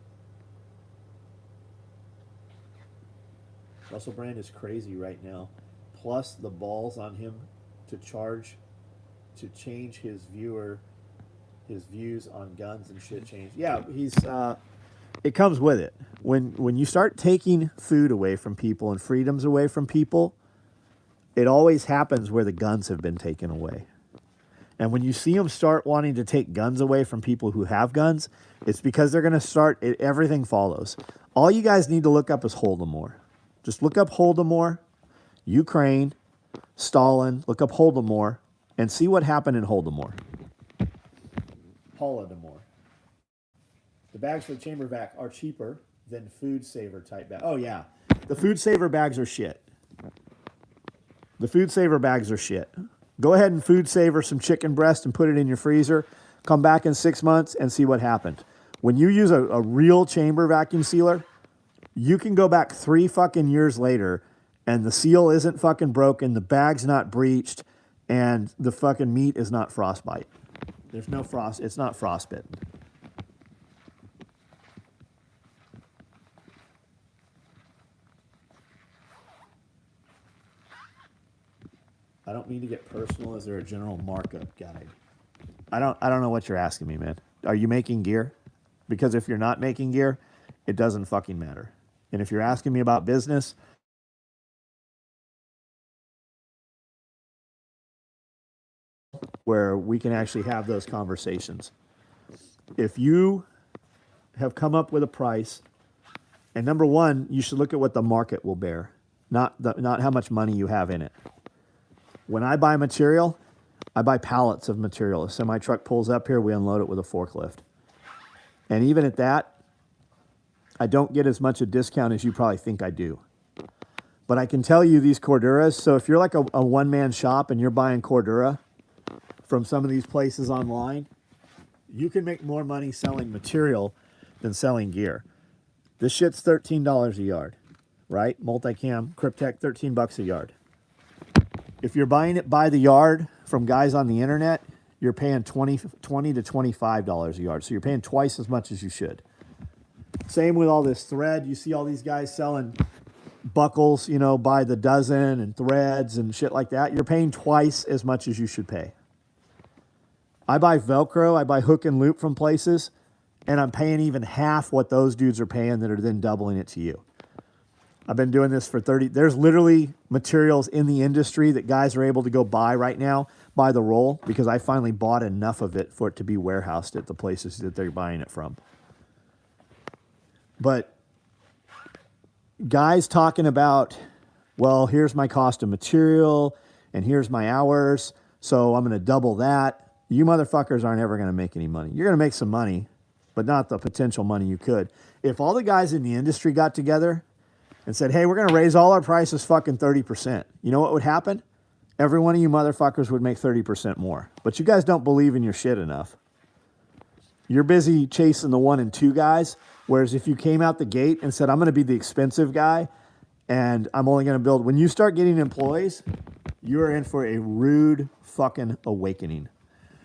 Russell Brand is crazy right now. Plus the balls on him to change his views on guns and shit change. Yeah, it comes with it. When you start taking food away from people and freedoms away from people, it always happens where the guns have been taken away. And when you see them start wanting to take guns away from people who have guns, it's because they're going to start, everything follows. All you guys need to look up is Holodomor. Just look up Holodomor, Ukraine, Stalin, look up Holodomor, and see what happened in Holodomor. Holodomor. The bags for the chamber vac are cheaper than food saver type bags. Oh, yeah. The food saver bags are shit. The food saver bags are shit. Go ahead and food saver some chicken breast and put it in your freezer. Come back in 6 months and see what happened. When you use a real chamber vacuum sealer, you can go back 3 fucking years later and the seal isn't fucking broken, the bag's not breached, and the fucking meat is not frostbite. There's no frost. It's not frostbitten. I don't mean to get personal. Is there a general markup guide? I don't know what you're asking me, man. Are you making gear? Because if you're not making gear, it doesn't fucking matter. And if you're asking me about business, where we can actually have those conversations. If you have come up with a price, and number one, you should look at what the market will bear, not how much money you have in it. When I buy material, I buy pallets of material. A semi-truck pulls up here, we unload it with a forklift. And even at that, I don't get as much a discount as you probably think I do. But I can tell you these Corduras, so if you're like a one-man shop and you're buying Cordura from some of these places online, you can make more money selling material than selling gear. This shit's $13 a yard, right? Multicam, Cryptek, $13 a yard. If you're buying it by the yard from guys on the internet, you're paying $20 to $25 a yard. So you're paying twice as much as you should. Same with all this thread. You see all these guys selling buckles, by the dozen and threads and shit like that. You're paying twice as much as you should pay. I buy Velcro, I buy hook and loop from places, and I'm paying even half what those dudes are paying that are then doubling it to you. I've been doing this for 30. There's literally materials in the industry that guys are able to go buy right now by the roll because I finally bought enough of it for it to be warehoused at the places that they're buying it from. But guys talking about well, here's my cost of material and here's my hours, so I'm going to double that. You motherfuckers aren't ever going to make any money. You're going to make some money, but not the potential money you could. If all the guys in the industry got together and said, hey, we're going to raise all our prices fucking 30%, you know what would happen? Every one of you motherfuckers would make 30% more. But you guys don't believe in your shit enough. You're busy chasing the 1 and 2 guys, whereas if you came out the gate and said, I'm going to be the expensive guy, and I'm only going to build... When you start getting employees, you're in for a rude fucking awakening.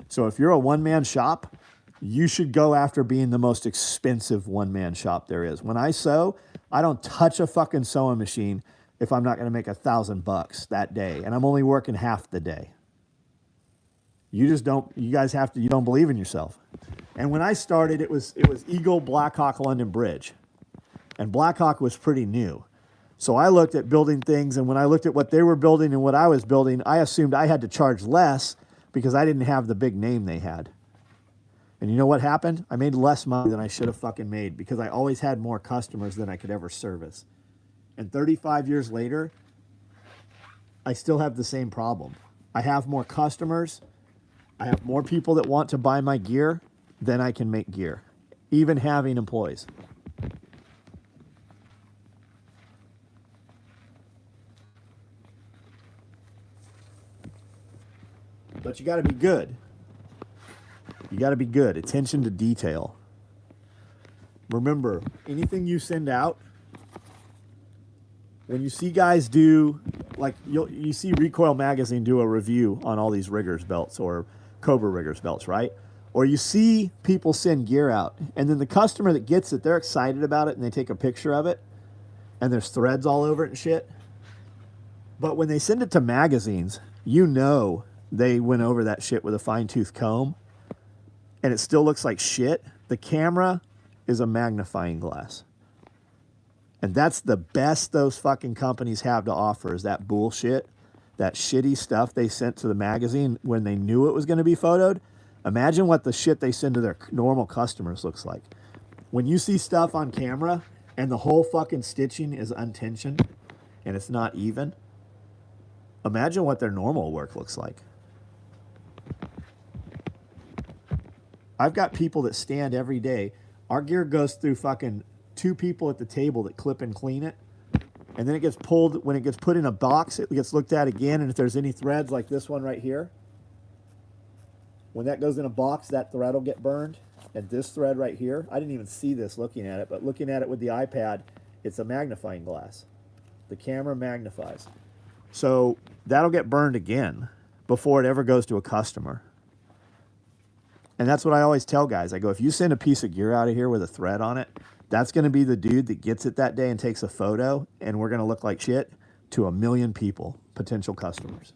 So if you're a one-man shop, you should go after being the most expensive one-man shop there is. When I sew, I don't touch a fucking sewing machine if I'm not going to make $1,000 that day, and I'm only working half the day. You just don't... You guys have to... You don't believe in yourself. And when I started, it was Eagle, Blackhawk, London Bridge. And Blackhawk was pretty new. So I looked at building things, and when I looked at what they were building and what I was building, I assumed I had to charge less because I didn't have the big name they had. And you know what happened? I made less money than I should have fucking made because I always had more customers than I could ever service. And 35 years later, I still have the same problem. I have more customers. I have more people that want to buy my gear than I can make gear, even having employees. But you got to be good. You got to be good. Attention to detail. Remember, anything you send out, when you see guys do, like you see Recoil Magazine do a review on all these riggers belts or Cobra riggers belts, right? Or you see people send gear out, and then the customer that gets it, they're excited about it, and they take a picture of it, and there's threads all over it and shit. But when they send it to magazines, you know they went over that shit with a fine-tooth comb, and it still looks like shit. The camera is a magnifying glass. And that's the best those fucking companies have to offer is that bullshit, that shitty stuff they sent to the magazine when they knew it was going to be photoed. Imagine what the shit they send to their normal customers looks like. When you see stuff on camera and the whole fucking stitching is untensioned and it's not even, imagine what their normal work looks like. I've got people that stand every day. Our gear goes through fucking 2 people at the table that clip and clean it. And then it gets pulled, when it gets put in a box, it gets looked at again. And if there's any threads like this one right here, when that goes in a box, that thread will get burned. And this thread right here, I didn't even see this looking at it, but looking at it with the iPad, it's a magnifying glass. The camera magnifies. So that'll get burned again before it ever goes to a customer. And that's what I always tell guys. I go, if you send a piece of gear out of here with a thread on it, that's going to be the dude that gets it that day and takes a photo, and we're going to look like shit to 1 million people, potential customers.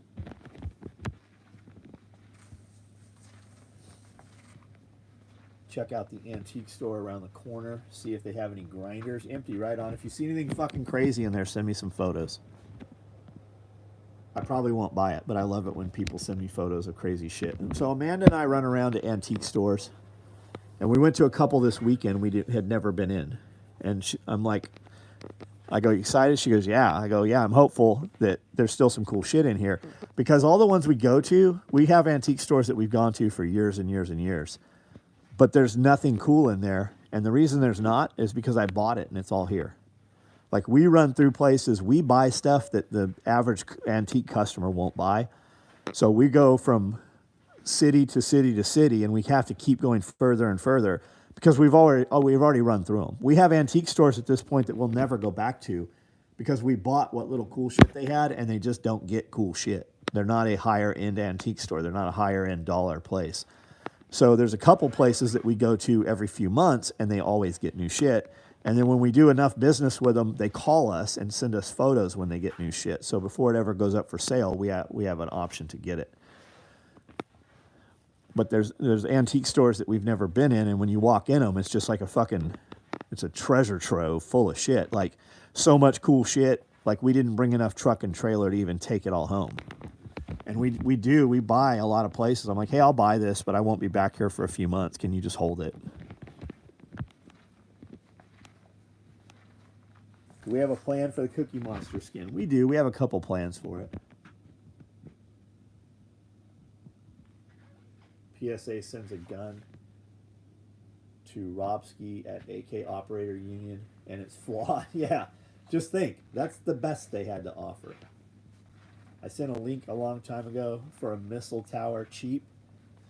Check out the antique store around the corner. See if they have any grinders. Empty right on. If you see anything fucking crazy in there, send me some photos. I probably won't buy it, but I love it when people send me photos of crazy shit. And so Amanda and I run around to antique stores, and we went to a couple this weekend we had never been in. And I'm like, I go, you excited? She goes, yeah. I go, yeah, I'm hopeful that there's still some cool shit in here. Because all the ones we go to, we have antique stores that we've gone to for years and years and years. But there's nothing cool in there. And the reason there's not is because I bought it and it's all here. Like, we run through places, we buy stuff that the average antique customer won't buy. So we go from city to city to city, and we have to keep going further and further because we've already run through them. We have antique stores at this point that we'll never go back to because we bought what little cool shit they had, and they just don't get cool shit. They're not a higher-end antique store. They're not a higher-end dollar place. So there's a couple places that we go to every few months, and they always get new shit. And then when we do enough business with them, they call us and send us photos when they get new shit. So before it ever goes up for sale, we have an option to get it. But there's antique stores that we've never been in, and when you walk in them, it's just like it's a treasure trove full of shit. Like, so much cool shit. Like, we didn't bring enough truck and trailer to even take it all home. And we buy a lot of places. I'm like, hey, I'll buy this, but I won't be back here for a few months. Can you just hold it? Do we have a plan for the Cookie Monster skin? We do. We have a couple plans for it. PSA sends a gun to Robski at AK Operator Union, and it's flawed. Yeah, just think. That's the best they had to offer. I sent a link a long time ago for a missile tower cheap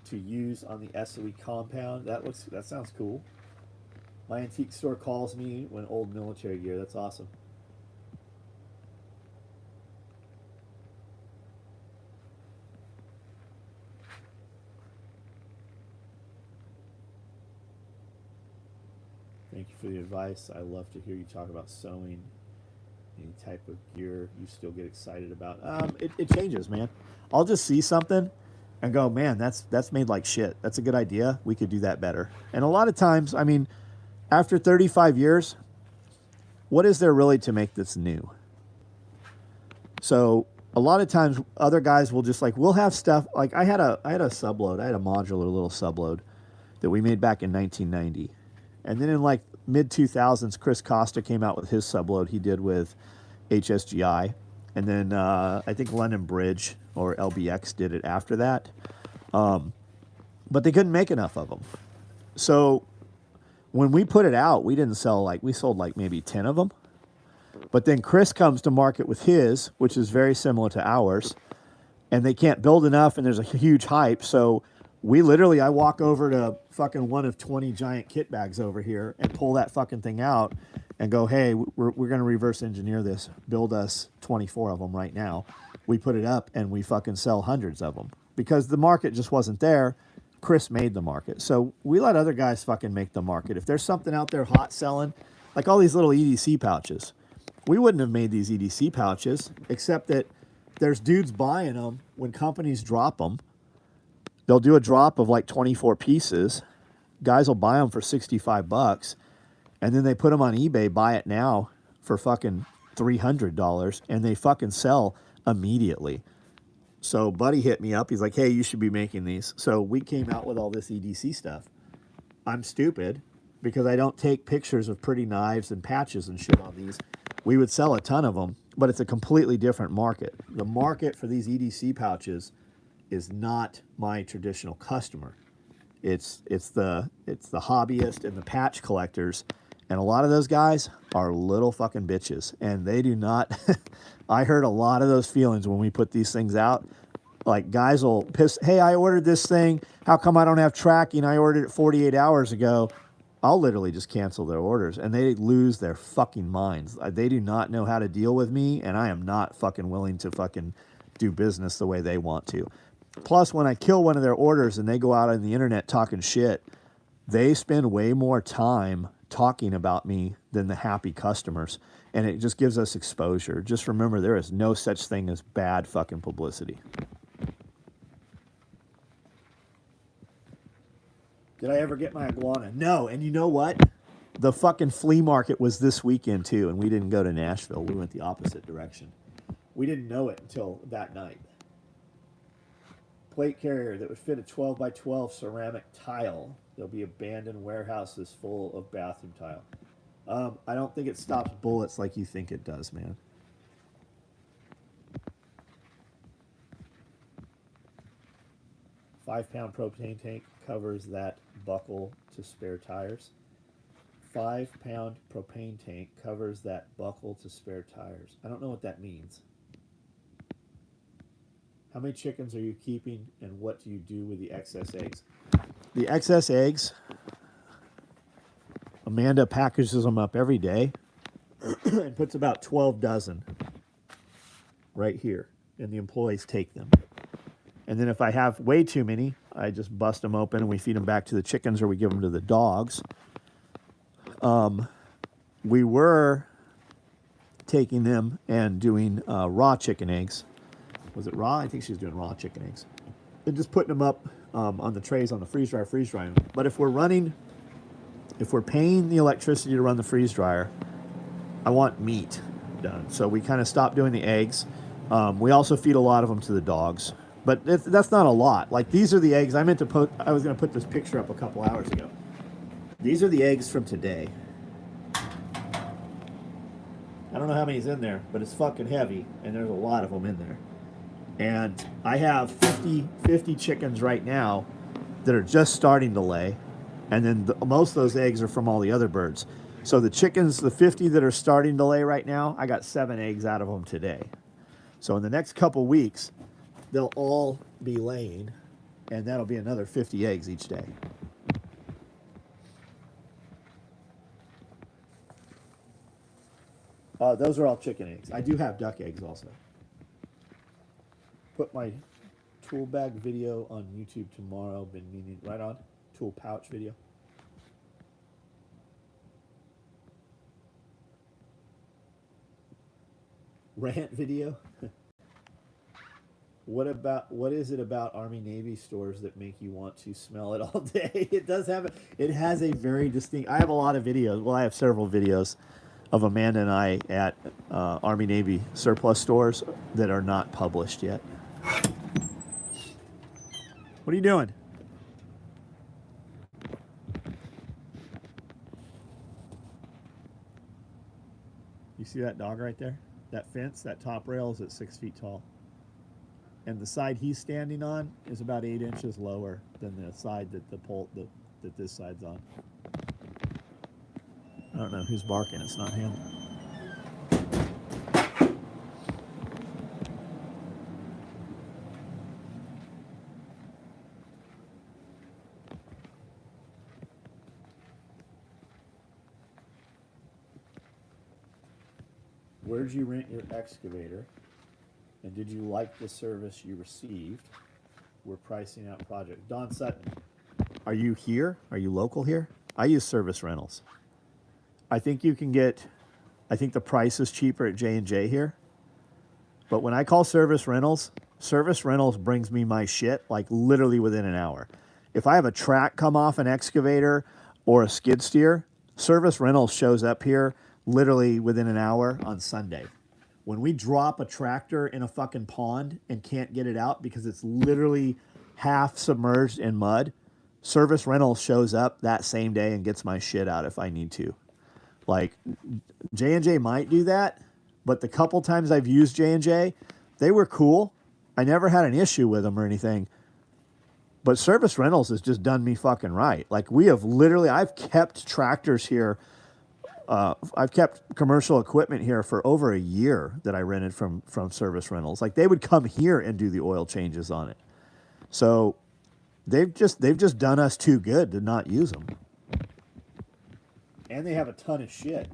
to use on the SOE compound. That sounds cool. My antique store calls me when old military gear. That's awesome. Thank you for the advice. I love to hear you talk about sewing. Any type of gear you still get excited about. It changes, man. I'll just see something and go, man, that's made like shit. That's a good idea. We could do that better. And a lot of times, I mean, after 35 years, what is there really to make this new? So a lot of times other guys will just like, we'll have stuff. Like I had a subload. I had a modular little subload that we made back in 1990. And then in like mid 2000s, Chris Costa came out with his subload he did with HSGI. And then I think London Bridge or LBX did it after that. But they couldn't make enough of them. So when we put it out, we sold like maybe 10 of them. But then Chris comes to market with his, which is very similar to ours. And they can't build enough, and there's a huge hype. So I walk over to fucking one of 20 giant kit bags over here and pull that fucking thing out and go, hey, we're going to reverse engineer this. Build us 24 of them right now. We put it up and we fucking sell hundreds of them because the market just wasn't there. Chris made the market. So we let other guys fucking make the market. If there's something out there hot selling, like all these little EDC pouches, we wouldn't have made these EDC pouches except that there's dudes buying them when companies drop them. They'll do a drop of like 24 pieces. Guys will buy them for $65, and then they put them on eBay, buy it now for fucking $300, and they fucking sell immediately. So Buddy hit me up. He's like, hey, you should be making these. So we came out with all this EDC stuff. I'm stupid because I don't take pictures of pretty knives and patches and shit on these. We would sell a ton of them, but it's a completely different market. The market for these EDC pouches is not my traditional customer. It's the hobbyist and the patch collectors, and a lot of those guys are little fucking bitches, and they do not. I heard a lot of those feelings when we put these things out. Like guys will piss, hey, I ordered this thing. How come I don't have tracking? I ordered it 48 hours ago. I'll literally just cancel their orders, and they lose their fucking minds. They do not know how to deal with me, and I am not fucking willing to fucking do business the way they want to. Plus, when I kill one of their orders and they go out on the internet talking shit, they spend way more time talking about me than the happy customers. And it just gives us exposure. Just remember, there is no such thing as bad fucking publicity. Did I ever get my iguana? No. And you know what? The fucking flea market was this weekend too, and we didn't go to Nashville. We went the opposite direction. We didn't know it until that night. Plate carrier that would fit a 12 by 12 ceramic tile. There'll be abandoned warehouses full of bathroom tile. I don't think it stops bullets like you think it does, man. £5 propane tank covers that buckle to spare tires. £5 propane tank covers that buckle to spare tires. I don't know what that means. How many chickens are you keeping, and what do you do with the excess eggs? The excess eggs, Amanda packages them up every day and puts about 12 dozen right here, and the employees take them. And then if I have way too many, I just bust them open and we feed them back to the chickens, or we give them to the dogs. We were taking them and doing raw chicken eggs. Was it raw? I think she was doing raw chicken eggs. And just putting them up on the trays on the freeze drying them. But if we're paying the electricity to run the freeze dryer, I want meat done. So we kind of stopped doing the eggs. We also feed a lot of them to the dogs. But that's not a lot. Like, these are the eggs. I was going to put this picture up a couple hours ago. These are the eggs from today. I don't know how many's in there, but it's fucking heavy, and there's a lot of them in there. And I have 50 chickens right now that are just starting to lay, and then most of those eggs are from all the other birds. So the chickens, the 50 that are starting to lay right now, I got 7 eggs out of them today. So in the next couple weeks, they'll all be laying, and that'll be another 50 eggs each day. Those are all chicken eggs. I do have duck eggs also. Put my tool bag video on YouTube tomorrow. Been meaning, right on? Tool pouch video. Rant video. What is it about Army Navy stores that make you want to smell it all day? It has a very distinct, I have a lot of videos. Well, I have several videos of Amanda and I at Army Navy surplus stores that are not published yet. What are you doing? You see that dog right there? That fence, that top rail is at 6 feet tall. And the side he's standing on is about 8 inches lower than the side that that this side's on. I don't know who's barking. It's not him. Where'd you rent your excavator? And did you like the service you received? We're pricing out project. Don Sutton, are you here? Are you local here? I use service rentals. I think you can get, I think the price is cheaper at J&J here. But when I call service rentals brings me my shit like literally within an hour. If I have a track come off an excavator or a skid steer, service rentals shows up here literally within an hour on Sunday. When we drop a tractor in a fucking pond and can't get it out because it's literally half submerged in mud, service rentals shows up that same day and gets my shit out if I need to. Like, J&J might do that, but the couple times I've used J&J, they were cool. I never had an issue with them or anything. But service rentals has just done me fucking right. Like, I've kept tractors here. I've kept commercial equipment here for over a year that I rented from service rentals. Like, they would come here and do the oil changes on it. So they've just done us too good to not use them. And they have a ton of shit.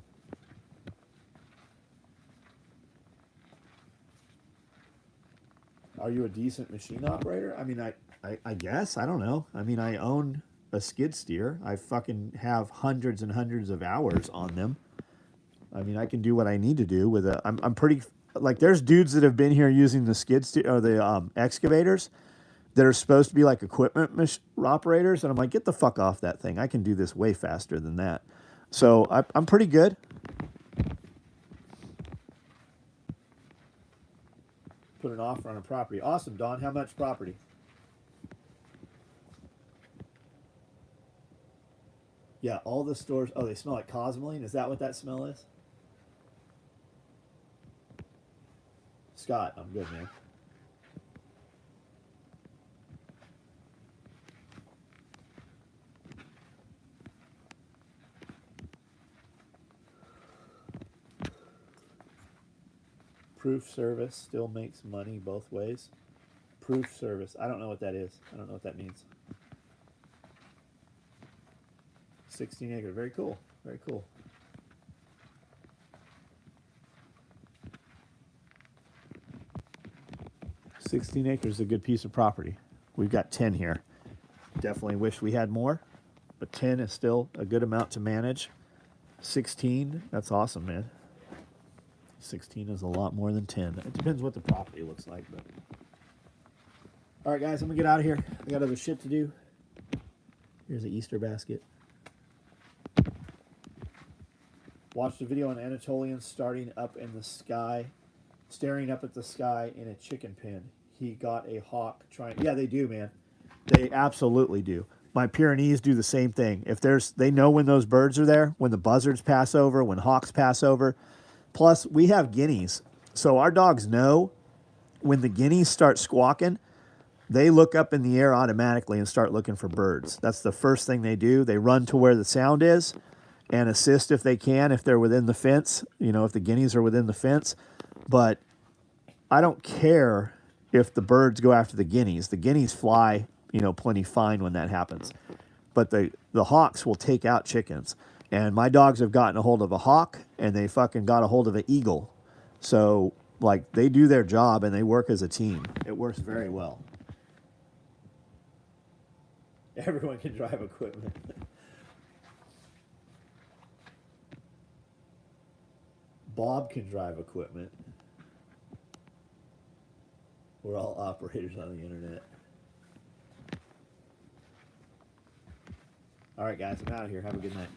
Are you a decent machine operator? I mean, I guess. I don't know. I mean, I own a skid steer. I fucking have hundreds and hundreds of hours on them. I mean, I can do what I need to do with a. I'm pretty, like, there's dudes that have been here using the skid steer or the excavators that are supposed to be like equipment operators, and I'm like, get the fuck off that thing. I can do this way faster than that. So I'm pretty good. Put an offer on a property. Awesome, Don. How much property? Yeah, all the stores. Oh, they smell like cosmoline. Is that what that smell is? Scott, I'm good, man. Proof service still makes money both ways. Proof service. I don't know what that is. I don't know what that means. 16 acres. Very cool. Very cool. $16 acres is a good piece of property. We've got 10 here. Definitely wish we had more, but 10 is still a good amount to manage. 16, that's awesome, man. 16 is a lot more than 10. It depends what the property looks like. But all right, guys, I'm going to get out of here. I got other shit to do. Here's the Easter basket. Watched a video on Anatolian staring up at the sky in a chicken pen. He got a hawk trying. Yeah, they do, man. They absolutely do. My Pyrenees do the same thing. They know when those birds are there, when the buzzards pass over, when hawks pass over. Plus, we have guineas. So our dogs know when the guineas start squawking, they look up in the air automatically and start looking for birds. That's the first thing they do. They run to where the sound is and assist if they can, if they're within the fence, if the guineas are within the fence. But I don't care if the birds go after the guineas. The guineas fly, plenty fine when that happens. But the hawks will take out chickens. And my dogs have gotten a hold of a hawk, and they fucking got a hold of an eagle. So, like, they do their job, and they work as a team. It works very well. Everyone can drive equipment. Bob can drive equipment. We're all operators on the internet. All right, guys, I'm out of here. Have a good night.